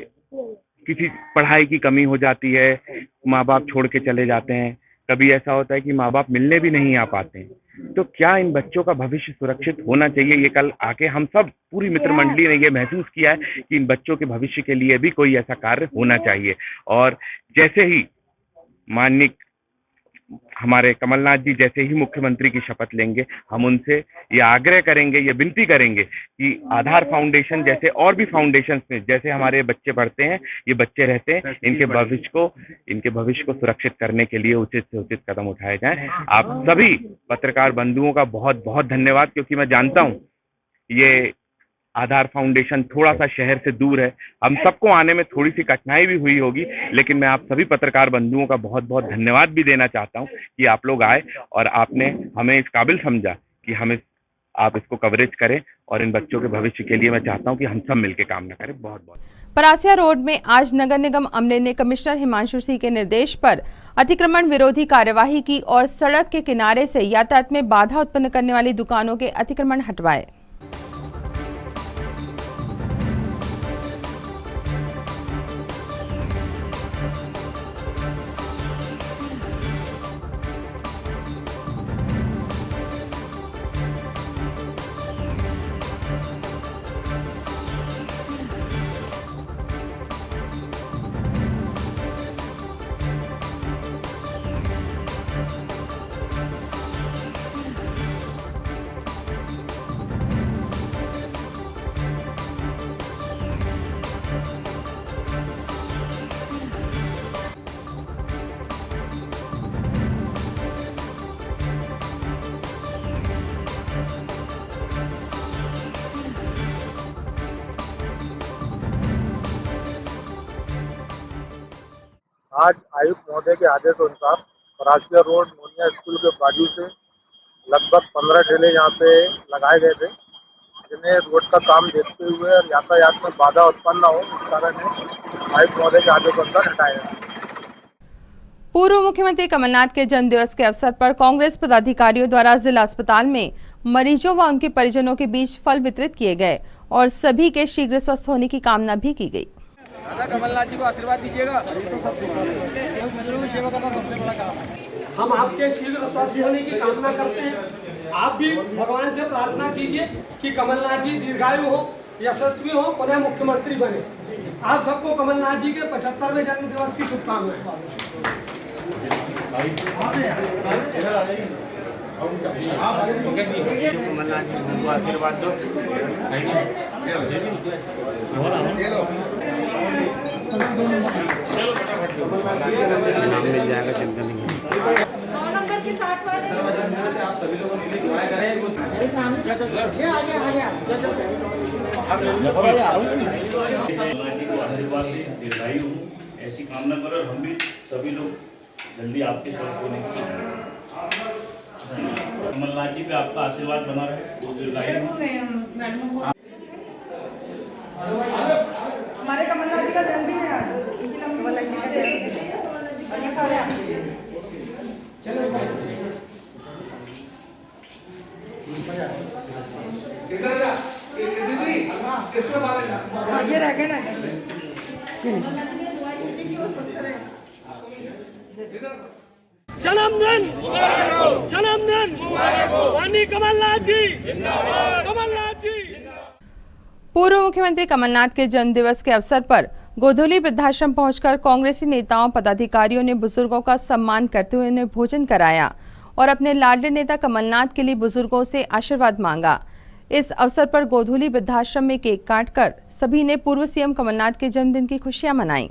किसी पढ़ाई की कमी हो जाती है, माँ बाप छोड़ के चले जाते हैं, कभी ऐसा होता है कि माँ बाप मिलने भी नहीं आ पाते हैं। तो क्या इन बच्चों का भविष्य सुरक्षित होना चाहिए? ये कल आके हम सब पूरी मित्र मंडली ने ये महसूस किया है कि इन बच्चों के भविष्य के लिए भी कोई ऐसा कार्य होना चाहिए। और जैसे ही माननीय हमारे कमलनाथ जी जैसे ही मुख्यमंत्री की शपथ लेंगे, हम उनसे ये आग्रह करेंगे, ये विनती करेंगे कि आधार फाउंडेशन जैसे और भी फाउंडेशन में जैसे हमारे बच्चे पढ़ते हैं, ये बच्चे रहते हैं, इनके भविष्य को सुरक्षित करने के लिए उचित से उचित कदम उठाए जाएं। आप सभी पत्रकार बंधुओं का बहुत बहुत धन्यवाद, क्योंकि मैं जानता हूं ये आधार फाउंडेशन थोड़ा सा शहर से दूर है, हम सबको आने में थोड़ी सी कठिनाई भी हुई होगी, लेकिन मैं आप सभी पत्रकार बंधुओं का बहुत बहुत धन्यवाद भी देना चाहता हूं कि आप लोग आए और आपने हमें इस काबिल समझा कि आप इसको कवरेज करें, और इन बच्चों के भविष्य के लिए मैं चाहता हूं कि हम सब मिलकर काम न करें। बहुत बहुत परासिया रोड में आज नगर निगम अमले ने कमिश्नर हिमांशु सिंह के निर्देश पर अतिक्रमण विरोधी कार्यवाही की और सड़क के किनारे से यातायात में बाधा उत्पन्न करने वाली दुकानों के अतिक्रमण हटवाए। आज आयुक्त महोदय के आदेश अनुसार परासिया रोड मोनिया स्कूल के बाजू से लगभग 15 ठेले यहाँ पे लगाए गए थे, जिन्हें रोड का काम देखते हुए और यातायात में बाधा उत्पन्न न हो, इस कारण आयुक्त महोदय के आदेश अनुसार हटाए गए। पूर्व मुख्यमंत्री कमलनाथ के जन्म दिवस के अवसर पर कांग्रेस पदाधिकारियों द्वारा जिला अस्पताल में मरीजों व उनके परिजनों के बीच फल वितरित किए गए और सभी के शीघ्र स्वस्थ होने की कामना भी की गई। कमलनाथ जी को आशीर्वाद दीजिएगा। हम आपके शीघ्र स्वस्थ होने की कामना करते हैं। आप भी भगवान से प्रार्थना कीजिए कि कमलनाथ जी दीर्घायु हो, यशस्वी हो, पुनः मुख्यमंत्री बने। आप सबको कमलनाथ जी के 75वें जन्म दिवस की शुभकामनाएं। कमलनाथ जी को आशीर्वाद दो। मिल जाएगा, चिंता नहीं है। आप सभी लोगों के लिए दुआएं करें। कमलनाथ जी को आशीर्वाद से दीर्घायु हूँ ऐसी कामना करो, हम भी सभी लोग जल्दी आपके स्वस्थ होने की कमलनाथ जी पे आपका आशीर्वाद बना रहे, वो दीर्घायु हूँ। हमारे कमलनाथ जी का जन्म दिन है आज। ये रह गए ना जन्मदिन माननीय कमलनाथ जी, कमलनाथ जी। पूर्व मुख्यमंत्री कमलनाथ के जन्म दिवस के अवसर पर गोधुली वृद्धाश्रम पहुंचकर कांग्रेसी नेताओं पदाधिकारियों ने बुजुर्गों का सम्मान करते हुए उन्हें भोजन कराया और अपने लाडले नेता कमलनाथ के लिए बुजुर्गों से आशीर्वाद मांगा। इस अवसर पर गोधुली वृद्धाश्रम में केक काटकर सभी ने पूर्व सीएम कमलनाथ के जन्मदिन की खुशियां मनाई।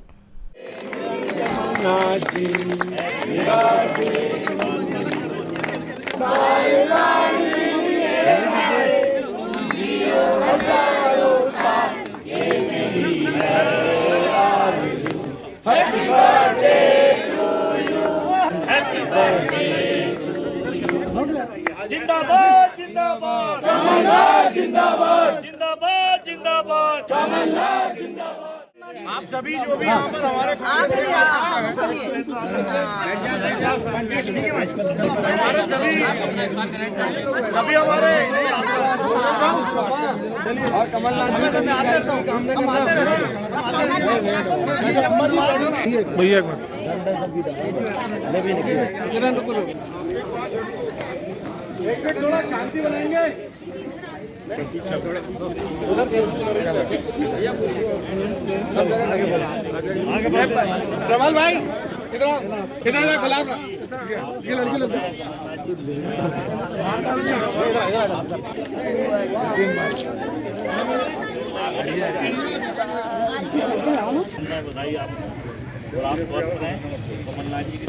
जिंदाबाद जिंदाबाद कमलनाथ, जिंदाबाद जिंदाबाद जिंदाबाद कमलनाथ, जिंदाबाद। आप सभी जो भी यहाँ पर हमारे सभी हमारे और कमलनाथ भैया एक मिनट थोड़ा शांति बनाएंगे। प्रबल भाई किधर खिलाफ ये लड़की बधाई आप और आप स्वस्थ रहें। कमलनाथ जी की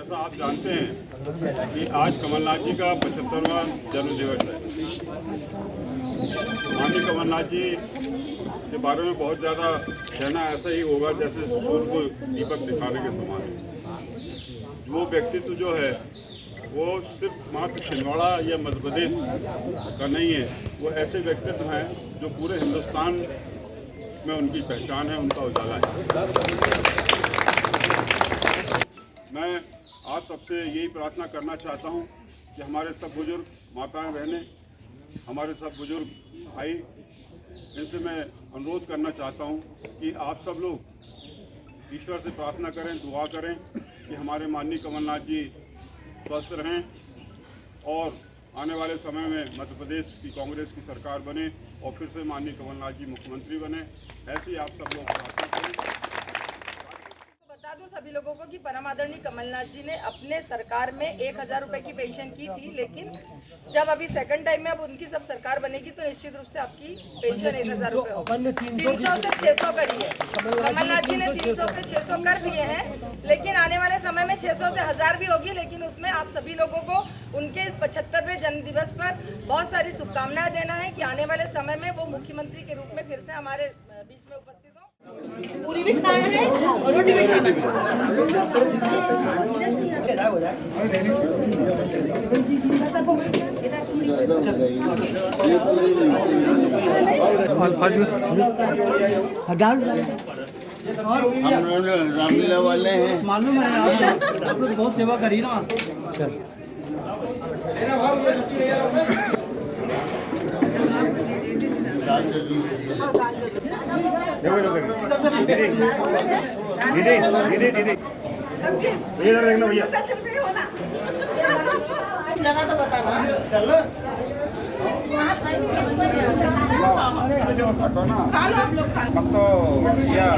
जैसा आप जानते हैं कि आज कमलनाथ जी का 75वां जन्मदिवस है। माननीय कमलनाथ जी के बारे में बहुत ज़्यादा कहना ऐसा ही होगा जैसे सूर्य को दीपक दिखाने के समान है। वो व्यक्तित्व जो है वो सिर्फ मात्र छिंदवाड़ा या मध्य प्रदेश का नहीं है, वो ऐसे व्यक्तित्व हैं जो पूरे हिंदुस्तान में उनकी पहचान है, उनका उजाला है। मैं आप सबसे यही प्रार्थना करना चाहता हूं कि हमारे सब बुजुर्ग माताएं बहनें, हमारे सब बुजुर्ग भाई, इनसे मैं अनुरोध करना चाहता हूं कि आप सब लोग ईश्वर से प्रार्थना करें, दुआ करें कि हमारे माननीय कमलनाथ जी स्वस्थ रहें और आने वाले समय में मध्य प्रदेश की कांग्रेस की सरकार बने और फिर से माननीय कमलनाथ जी मुख्यमंत्री बने। ऐसे ही आप सब लोग प्रार्थना करें। बता दूं सभी लोगों को कि परम आदरणीय कमलनाथ जी ने अपने सरकार में 1000 रुपए की पेंशन की थी, लेकिन जब अभी सेकंड टाइम में अब उनकी सब सरकार बनेगी तो निश्चित रूप से आपकी पेंशन 1000 रुपए होगी। 300 से 600 करी है कमलनाथ जी ने, 300 से 600 कर दिए हैं, लेकिन आने वाले समय में 600 से 1000 भी होगी। लेकिन उसमें आप सभी लोगों को उनके इस 75वें जन्मदिवस पर बहुत सारी शुभकामनाएं देना है कि आने वाले समय में वो मुख्यमंत्री के रूप में फिर से हमारे बीच में उपस्थित हो। पूरी भी खाना है और रोटी भी खाना है। हम रामलीला वाले हैं, मालूम है आप लोग बहुत सेवा करी ना। लगा तो बताना चल हम तो भैया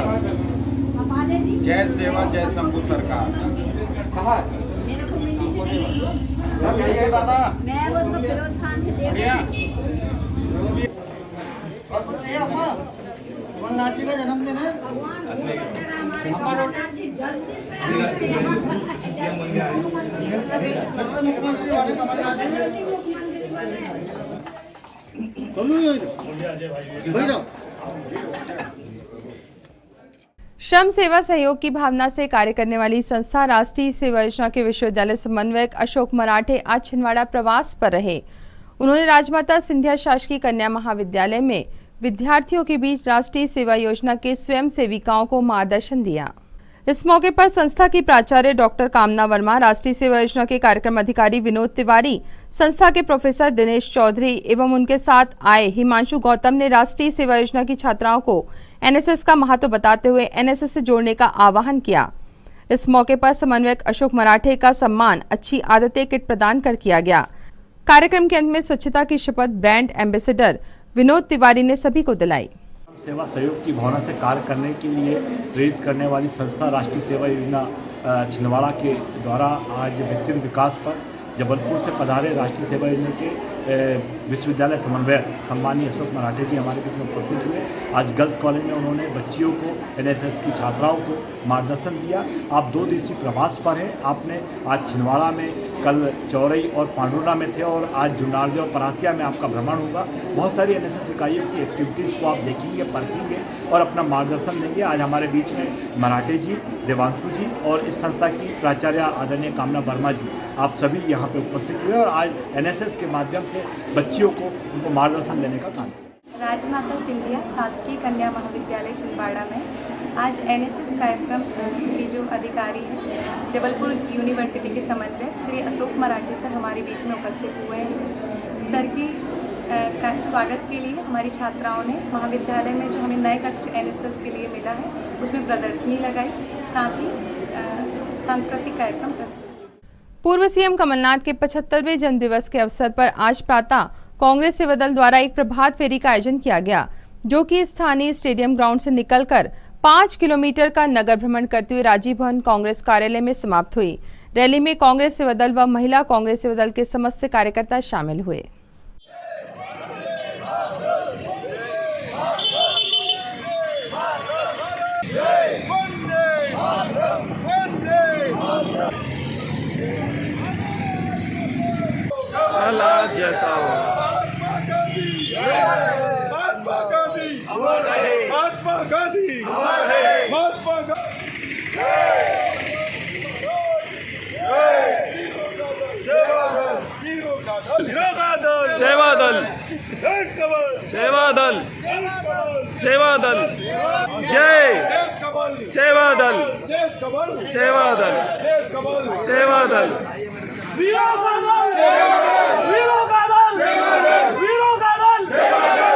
जय सेवा जय शंभू सरकार। दादा बढ़िया। कमलनाथ जी का जन्मदिन है। श्रम सेवा सहयोग की भावना से कार्य करने वाली संस्था राष्ट्रीय सेवा योजना के विश्वविद्यालय समन्वयक अशोक मराठे आज छिंदवाड़ा प्रवास पर रहे। उन्होंने राजमाता सिंधिया शासकीय कन्या महाविद्यालय में विद्यार्थियों के बीच राष्ट्रीय सेवा योजना के स्वयं सेविकाओं को मार्गदर्शन दिया। इस मौके पर संस्था की प्राचार्य डॉक्टर कामना वर्मा, राष्ट्रीय सेवा योजना के कार्यक्रम अधिकारी विनोद तिवारी, संस्था के प्रोफेसर दिनेश चौधरी एवं उनके साथ आए हिमांशु गौतम ने राष्ट्रीय सेवा योजना की छात्राओं को एनएसएस का महत्व बताते हुए एनएसएस से जोड़ने का आह्वान किया। इस मौके पर समन्वयक अशोक मराठे का सम्मान अच्छी आदतें किट प्रदान कर किया गया। कार्यक्रम के अंत में स्वच्छता की शपथ ब्रांड एम्बेसडर विनोद तिवारी ने सभी को दिलाई। सेवा सहयोग की भावना से कार्य करने के लिए प्रेरित करने वाली संस्था राष्ट्रीय सेवा योजना छिंदवाड़ा के द्वारा आज व्यक्तिगत विकास पर जबलपुर से पधारे राष्ट्रीय सेवा योजना के विश्वविद्यालय समन्वयक सम्मानीय अशोक मराठे जी हमारे बीच में उपस्थित हुए। आज गर्ल्स कॉलेज में उन्होंने बच्चियों को एनएसएस की छात्राओं को मार्गदर्शन दिया। आप 2 दिवसीय प्रवास पर हैं। आपने आज छिंदवाड़ा में, कल चौरई और पांडुरा में थे और आज जुनारदेव और परासिया में आपका भ्रमण होगा। बहुत सारी एनएसएस इकाइयों की एक्टिविटीज़ को आप देखेंगे, परखेंगे और अपना मार्गदर्शन देंगे। आज हमारे बीच में मराठे जी, देवांशु जी और इस संस्था की प्राचार्य आदरणीय कामना वर्मा जी, आप सभी यहाँ पे उपस्थित हुए और आज एनएसएस के माध्यम से बच्चियों को उनको मार्गदर्शन देने का काम किया। राजमाता सिंधिया शासकीय कन्या महाविद्यालय छिंदवाड़ा में आज एनएसएस कार्यक्रम के जो अधिकारी हैं जबलपुर यूनिवर्सिटी के समन्वयक श्री अशोक मराठे सर हमारे बीच में उपस्थित हुए हैं। सर की स्वागत के लिए हमारी छात्राओं ने महाविद्यालय में जो हमें नए कक्ष एनएसएस के लिए मिला है उसमें प्रदर्शनी लगाई, साथ ही सांस्कृतिक कार्यक्रम प्रस्तुत। पूर्व सीएम कमलनाथ के 75वें जन्मदिवस के अवसर पर आज प्रातः कांग्रेस सेवा दल द्वारा एक प्रभात फेरी का आयोजन किया गया, जो कि स्थानीय स्टेडियम ग्राउंड से निकलकर 5 किलोमीटर का नगर भ्रमण करते हुए राजीव भवन कांग्रेस कार्यालय में समाप्त हुई। रैली में कांग्रेस सेवा दल व महिला कांग्रेस सेवा दल के समस्त कार्यकर्ता शामिल हुए। सेवा दल, सेवा दल, सेवा दल, जय सेवा दल, सेवा दल, सेवा दल, वीरों का दल, वीरों का दल, वीरों का दल,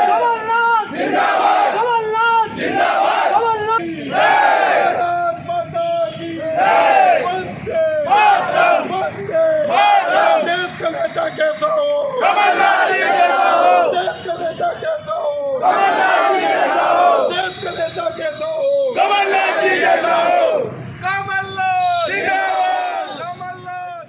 कमलनाथ जिंदाबाद, कमलनाथ जिंदाबाद, कमलनाथ भारत माता की जय, वंदे मातरम, वंदे मातरम, देश का नेता कैसा हो, कमलनाथ जी कैसा हो, देश का नेता कैसा हो, कमलनाथ जी कैसा हो, देश का नेता कैसा हो, कमलनाथ जी कैसा हो, कमलनाथ जिंदाबाद, कमलनाथ।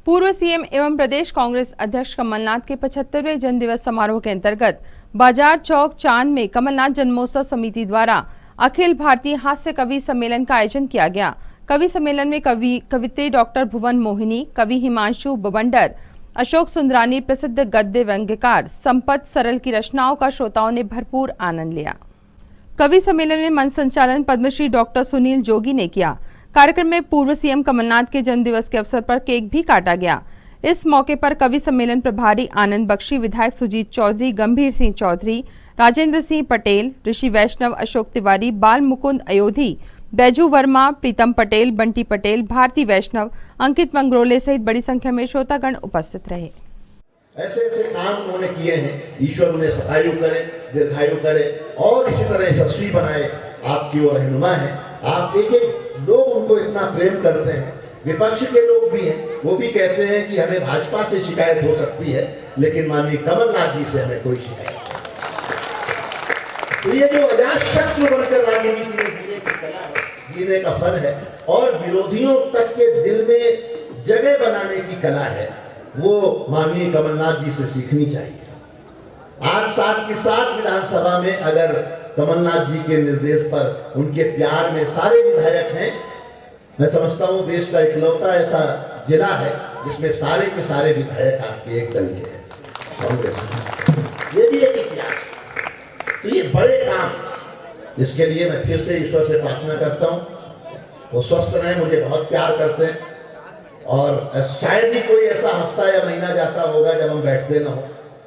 पूर्व सीएम एवं प्रदेश कांग्रेस अध्यक्ष कमलनाथ के 75वें जन्म दिवस समारोह के अंतर्गत बाजार चौक चांद में कमलनाथ जन्मोत्सव समिति द्वारा अखिल भारतीय हास्य कवि सम्मेलन का आयोजन किया गया। कवि सम्मेलन में कवित्री डॉक्टर भुवन मोहिनी, कवि हिमांशु बबंडर, अशोक सुंदरानी, प्रसिद्ध गद्य व्यंग्यकार संपत सरल की रचनाओं का श्रोताओं ने भरपूर आनंद लिया। कवि सम्मेलन में मंच संचालन पद्मश्री डॉक्टर सुनील जोगी ने किया। कार्यक्रम में पूर्व सीएम कमलनाथ के जन्म दिवस के अवसर पर केक भी काटा गया। इस मौके पर कवि सम्मेलन प्रभारी आनंद बख्शी, विधायक सुजीत चौधरी, गंभीर सिंह चौधरी, राजेंद्र सिंह पटेल, ऋषि वैष्णव, अशोक तिवारी, बाल मुकुंद अयोधी, बैजू वर्मा, प्रीतम पटेल, बंटी पटेल, भारती वैष्णव, अंकित मंगरोले सहित बड़ी संख्या में श्रोतागण उपस्थित रहे। ऐसे ऐसे काम उन्होंने किए हैं, ईश्वर उन्हें सतायु करे, दीर्घायु करे और इसी तरह यशस्वी बनाए। आपकी वो रहनुमा है। आप एक लोग उनको इतना प्रेम करते हैं, विपक्ष के लोग भी हैं, वो भी कहते हैं कि हमें भाजपा से शिकायत हो सकती है, लेकिन माननीय कमलनाथ जी से हमें कोई शिकायत नहीं। तो ये जो अजात शत्रु बनकर राजनीति में जीने की कला है, जीने का फन है और विरोधियों तक के दिल में जगह बनाने की कला है, वो माननीय कमलनाथ जी से सीखनी चाहिए। आज साथ के साथ विधानसभा में अगर कमलनाथ जी के निर्देश पर उनके प्यार में सारे विधायक हैं, मैं समझता हूँ देश का इकलौता ऐसा जिला है जिसमें सारे के सारे विधायक आपके एक दल के हैं, कांग्रेस। ये भी एक इतिहास है। तो ये बड़े काम, इसके लिए मैं फिर से ईश्वर से प्रार्थना करता हूँ वो स्वस्थ रहें, मुझे बहुत प्यार करते हैं और शायद ही कोई ऐसा हफ्ता या महीना जाता होगा जब हम बैठते ना हो,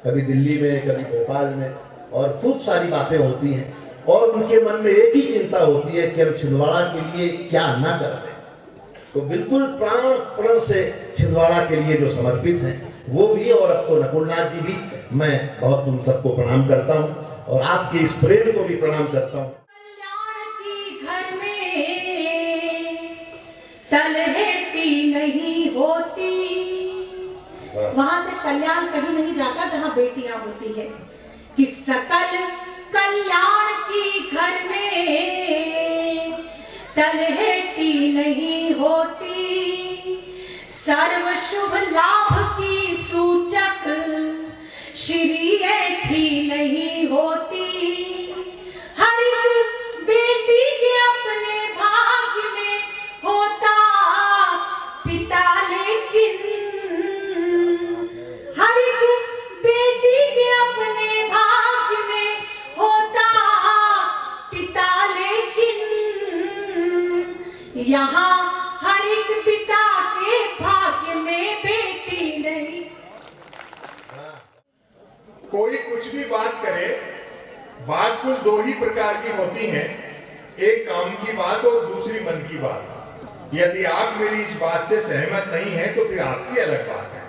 कभी दिल्ली में, कभी भोपाल में, और खूब सारी बातें होती हैं और उनके मन में एक ही चिंता होती है कि हम छिंदवाड़ा के लिए क्या ना कर रहे। तो बिल्कुल प्राण से छिंदवाड़ा के लिए जो समर्पित हैं वो भी, और अब तो नकुलनाथ जी भी, मैं बहुत तुम सबको प्रणाम करता हूँ और आपके इस प्रेम को भी प्रणाम करता हूँ। घर में तलहटी नहीं होती, वहां से कल्याण कहीं नहीं जाता जहां बेटियां होती है कि सकल कल्याण की घर में तलहटी नहीं होती, सर्व शुभ लाभ की सूचक श्री ऐठी नहीं होती, हर एक बेटी के अपने भाग्य में होता पिता, लेकिन हर एक बेटी के अपने भाग्य में होता पिता, लेकिन यहाँ हर एक पिता के भाग्य में बेटी नहीं। कोई कुछ भी बात करे, बात कुल दो ही प्रकार की होती हैं, एक काम की बात और दूसरी मन की बात। यदि आप मेरी इस बात से सहमत नहीं हैं तो फिर आपकी अलग बात है।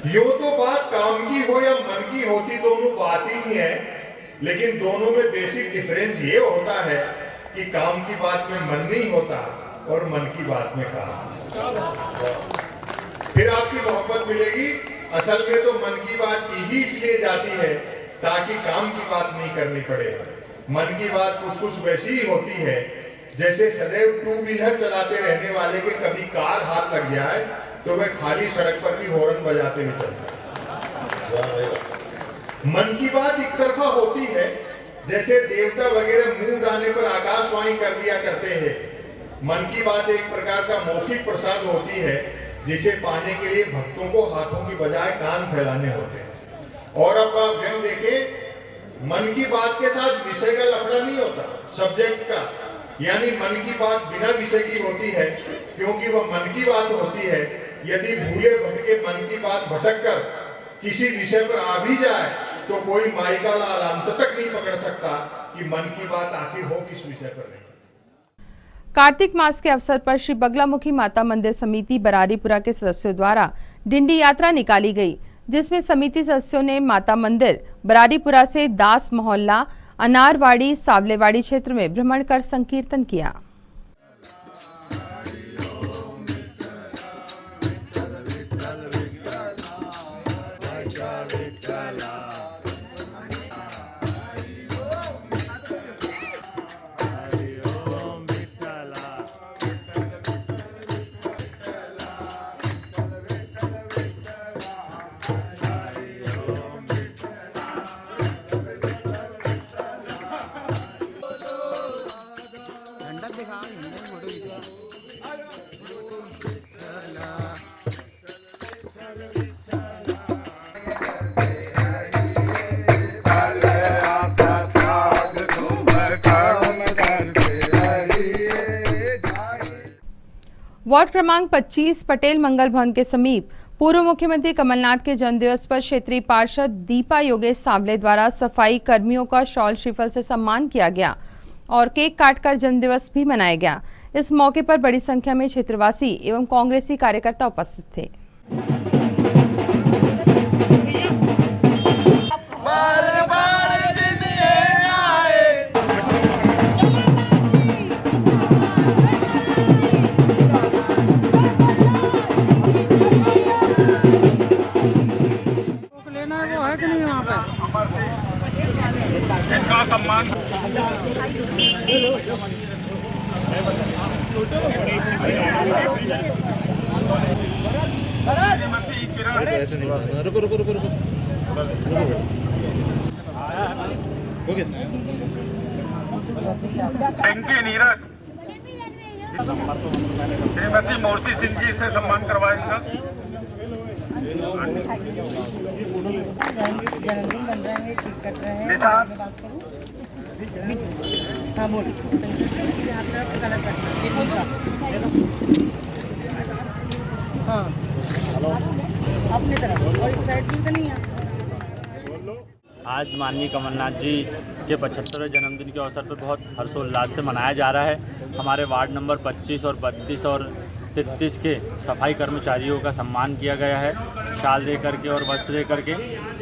यूं तो बात काम की हो या मन की होती, दोनों बात ही है, लेकिन दोनों में बेसिक डिफरेंस ये होता है कि काम की बात में मन नहीं होता और मन की बात में काम। फिर आपकी मोहब्बत मिलेगी। असल में तो मन की बात की ही इसलिए जाती है ताकि काम की बात नहीं करनी पड़े। मन की बात कुछ कुछ वैसी ही होती है जैसे सदैव टू व्हीलर चलाते रहने वाले के कभी कार हाथ लग जाए तो वह खाली सड़क पर भी हॉर्न बजाते हुए चलता है। मन की बात एक तरफा होती है, जैसे देवता वगैरह मुंह उड़ाने पर आकाशवाणी कर दिया करते हैं। मन की बात एक प्रकार का मौखिक प्रसाद होती है जिसे पाने के लिए भक्तों को हाथों की बजाय कान फैलाने होते हैं। और अब आप व्यंग देखें, मन की बात के साथ विषय का लफड़ा नहीं होता, सब्जेक्ट का। यानी मन की बात बिना विषय की होती है, क्योंकि वह मन की बात होती है। यदि भूले भटके मन की बात भटक कर किसी विषय पर आ भी जाए तो कोई माई का लाल अंत तक नहीं पकड़ सकता कि मन की बात आखिर हो किस विषय पर नहीं। कार्तिक मास के अवसर पर श्री बगलामुखी माता मंदिर समिति बरारीपुरा के सदस्यों द्वारा डिंडी यात्रा निकाली गई, जिसमें समिति सदस्यों ने माता मंदिर बरारीपुरा से दास मोहल्ला, अनारवाड़ी, सावलेवाड़ी क्षेत्र में भ्रमण कर संकीर्तन किया। वार्ड क्रमांक 25 पटेल मंगल भवन के समीप पूर्व मुख्यमंत्री कमलनाथ के जन्मदिवस पर क्षेत्रीय पार्षद दीपा योगेश सावले द्वारा सफाई कर्मियों का शॉल श्रीफल से सम्मान किया गया और केक काटकर जन्मदिवस भी मनाया गया। इस मौके पर बड़ी संख्या में क्षेत्रवासी एवं कांग्रेसी कार्यकर्ता उपस्थित थे। पिंकी नीरज श्रीमती मोर्सी सिंह जी से सम्मान करवाएंगे। जन्मदिन बन रहा है, केक कट रहा है। हाँ बोल। हाँ अपनी तरफ और इस साइड भी तो नहीं है। आज माननीय कमलनाथ जी के 75वें जन्मदिन के अवसर पर बहुत हर्षोल्लास से मनाया जा रहा है। हमारे वार्ड नंबर 25 और 32 और 33 के सफाई कर्मचारियों का सम्मान किया गया है शाल दे करके और वस्त्र दे करके,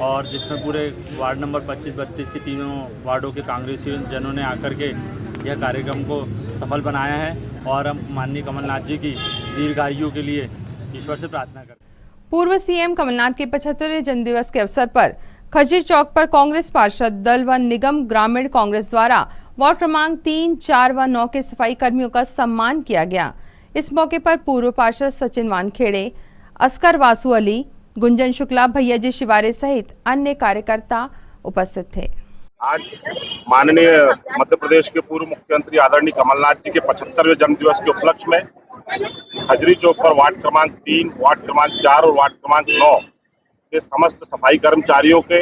और जिसमें पूरे वार्ड नंबर 25-32 के तीनों वार्डों के कांग्रेसी जनों ने आकर के यह कार्यक्रम को सफल बनाया है और हम माननीय कमलनाथ जी की दीर्घायु के लिए ईश्वर से प्रार्थना करते हैं। पूर्व सीएम कमलनाथ के 75वें जन्मदिवस के अवसर पर खजीर चौक पर कांग्रेस पार्षद दल व निगम ग्रामीण कांग्रेस द्वारा वार्ड क्रमांक 3, 4 व 9 के सफाई कर्मियों का सम्मान किया गया। इस मौके पर पूर्व पार्षद सचिन वानखेड़े, अस्कर वासु अली, गुंजन शुक्ला, भैयाजी शिवारे सहित अन्य कार्यकर्ता उपस्थित थे। आज माननीय मध्य प्रदेश के पूर्व मुख्यमंत्री आदरणीय कमलनाथ जी के 75वें जन्मदिवस के उपलक्ष्य में खजरी चौक पर वार्ड क्रमांक 3, वार्ड क्रमांक 4 और वार्ड क्रमांक 9 के समस्त सफाई कर्मचारियों के,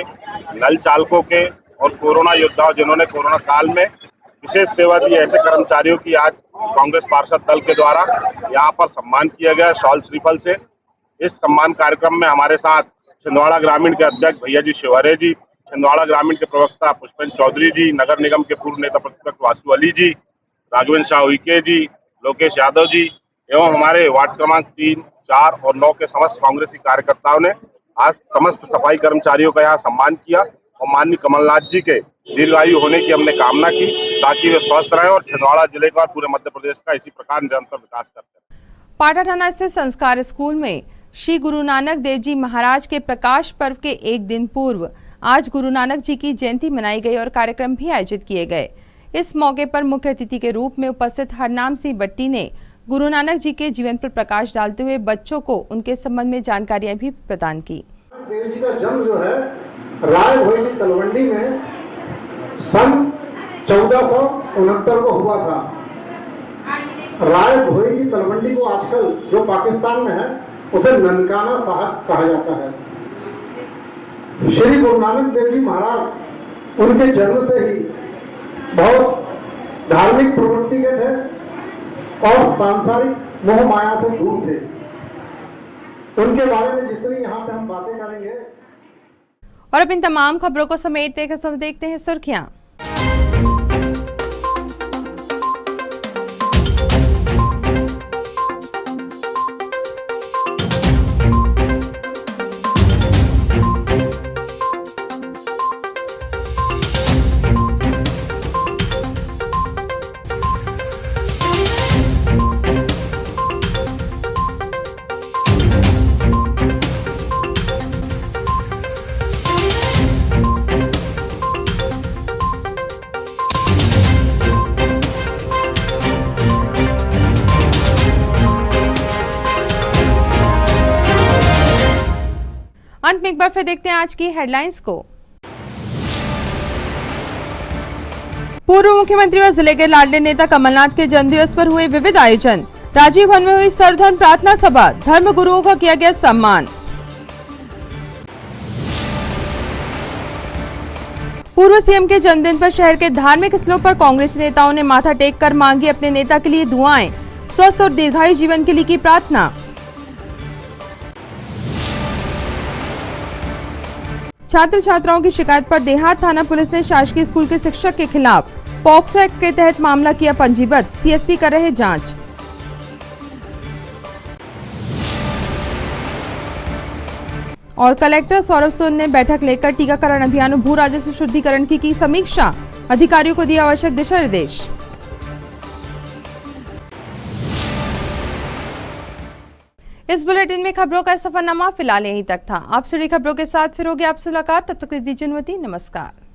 नल चालकों के और कोरोना योद्धाओं जिन्होंने कोरोना काल में विशेष सेवा दी, ऐसे कर्मचारियों की आज कांग्रेस पार्षद दल के द्वारा यहाँ पर सम्मान किया गया शॉल श्रीफल से। इस सम्मान कार्यक्रम में हमारे साथ छिंदवाड़ा ग्रामीण के अध्यक्ष भैयाजी शिवारे जी, छिंदवाड़ा ग्रामीण के प्रवक्ता पुष्पेंद्र चौधरी जी, नगर निगम के पूर्व नेता प्रतिपक्ष वासु अली जी, राघवेंद्र शाह उइके जी, लोकेश यादव जी एवं हमारे वार्ड क्रमांक 3, 4 और 9 के समस्त कांग्रेसी कार्यकर्ताओं ने आज समस्त सफाई कर्मचारियों का यहाँ सम्मान किया और माननीय कमलनाथ जी के दीर्घायु होने की हमने कामना की ताकि वे स्वस्थ रहें और छिंदवाड़ा जिले का और पूरे मध्य प्रदेश का इसी प्रकार निरंतर विकास करते हैं। पाटा थाना स्थित संस्कार स्कूल में श्री गुरु नानक देव जी महाराज के प्रकाश पर्व के एक दिन पूर्व आज गुरु नानक जी की जयंती मनाई गई और कार्यक्रम भी आयोजित किए गए। इस मौके पर मुख्य अतिथि के रूप में उपस्थित हरनाम सिंह बट्टी ने गुरु नानक जी के जीवन पर प्रकाश डालते हुए बच्चों को उनके संबंध में जानकारियां भी प्रदान की। देव जी का जन्म जो है राय भोई की तलवंडी में सन 1469 को हुआ था। राय भोई की तलवंडी को आजकल जो पाकिस्तान में है उसे ननकाना साहब कहा जाता है। श्री गुरु नानक देव जी महाराज उनके जन्म से ही बहुत धार्मिक प्रवृत्ति के थे और सांसारिक मोह माया से दूर थे। उनके बारे में जितनी यहाँ पे हम बातें करेंगे। और अब इन तमाम खबरों को समेटते हैं, देखते हैं सुर्खियां। अंत में एक बार फिर देखते हैं आज की हेडलाइंस को। पूर्व मुख्यमंत्री व जिले के लाडले नेता कमलनाथ के जन्मदिवस पर हुए विविध आयोजन। राजीव भवन में हुई सर्वधर्म प्रार्थना सभा, धर्म गुरुओं का किया गया सम्मान। पूर्व सीएम के जन्मदिन पर शहर के धार्मिक स्थलों पर कांग्रेसी नेताओं ने माथा टेक कर मांगी अपने नेता के लिए दुआएं, स्वस्थ और दीर्घायु जीवन के लिए की प्रार्थना। छात्र छात्राओं की शिकायत पर देहात थाना पुलिस ने शासकीय स्कूल के शिक्षक के खिलाफ पॉक्सो एक्ट के तहत मामला किया पंजीबद्ध, सीएसपी कर रहे जांच। और कलेक्टर सौरभ सोन ने बैठक लेकर टीकाकरण अभियान और भू राजस्व शुद्धिकरण की समीक्षा, अधिकारियों को दिया आवश्यक दिशा निर्देश। इस बुलेटिन में खबरों का सफरनामा फिलहाल यहीं तक था। आप जुड़ी खबरों के साथ फिर होगी आपसे मुलाकात, तब तक दीजिए अनुमति। नमस्कार।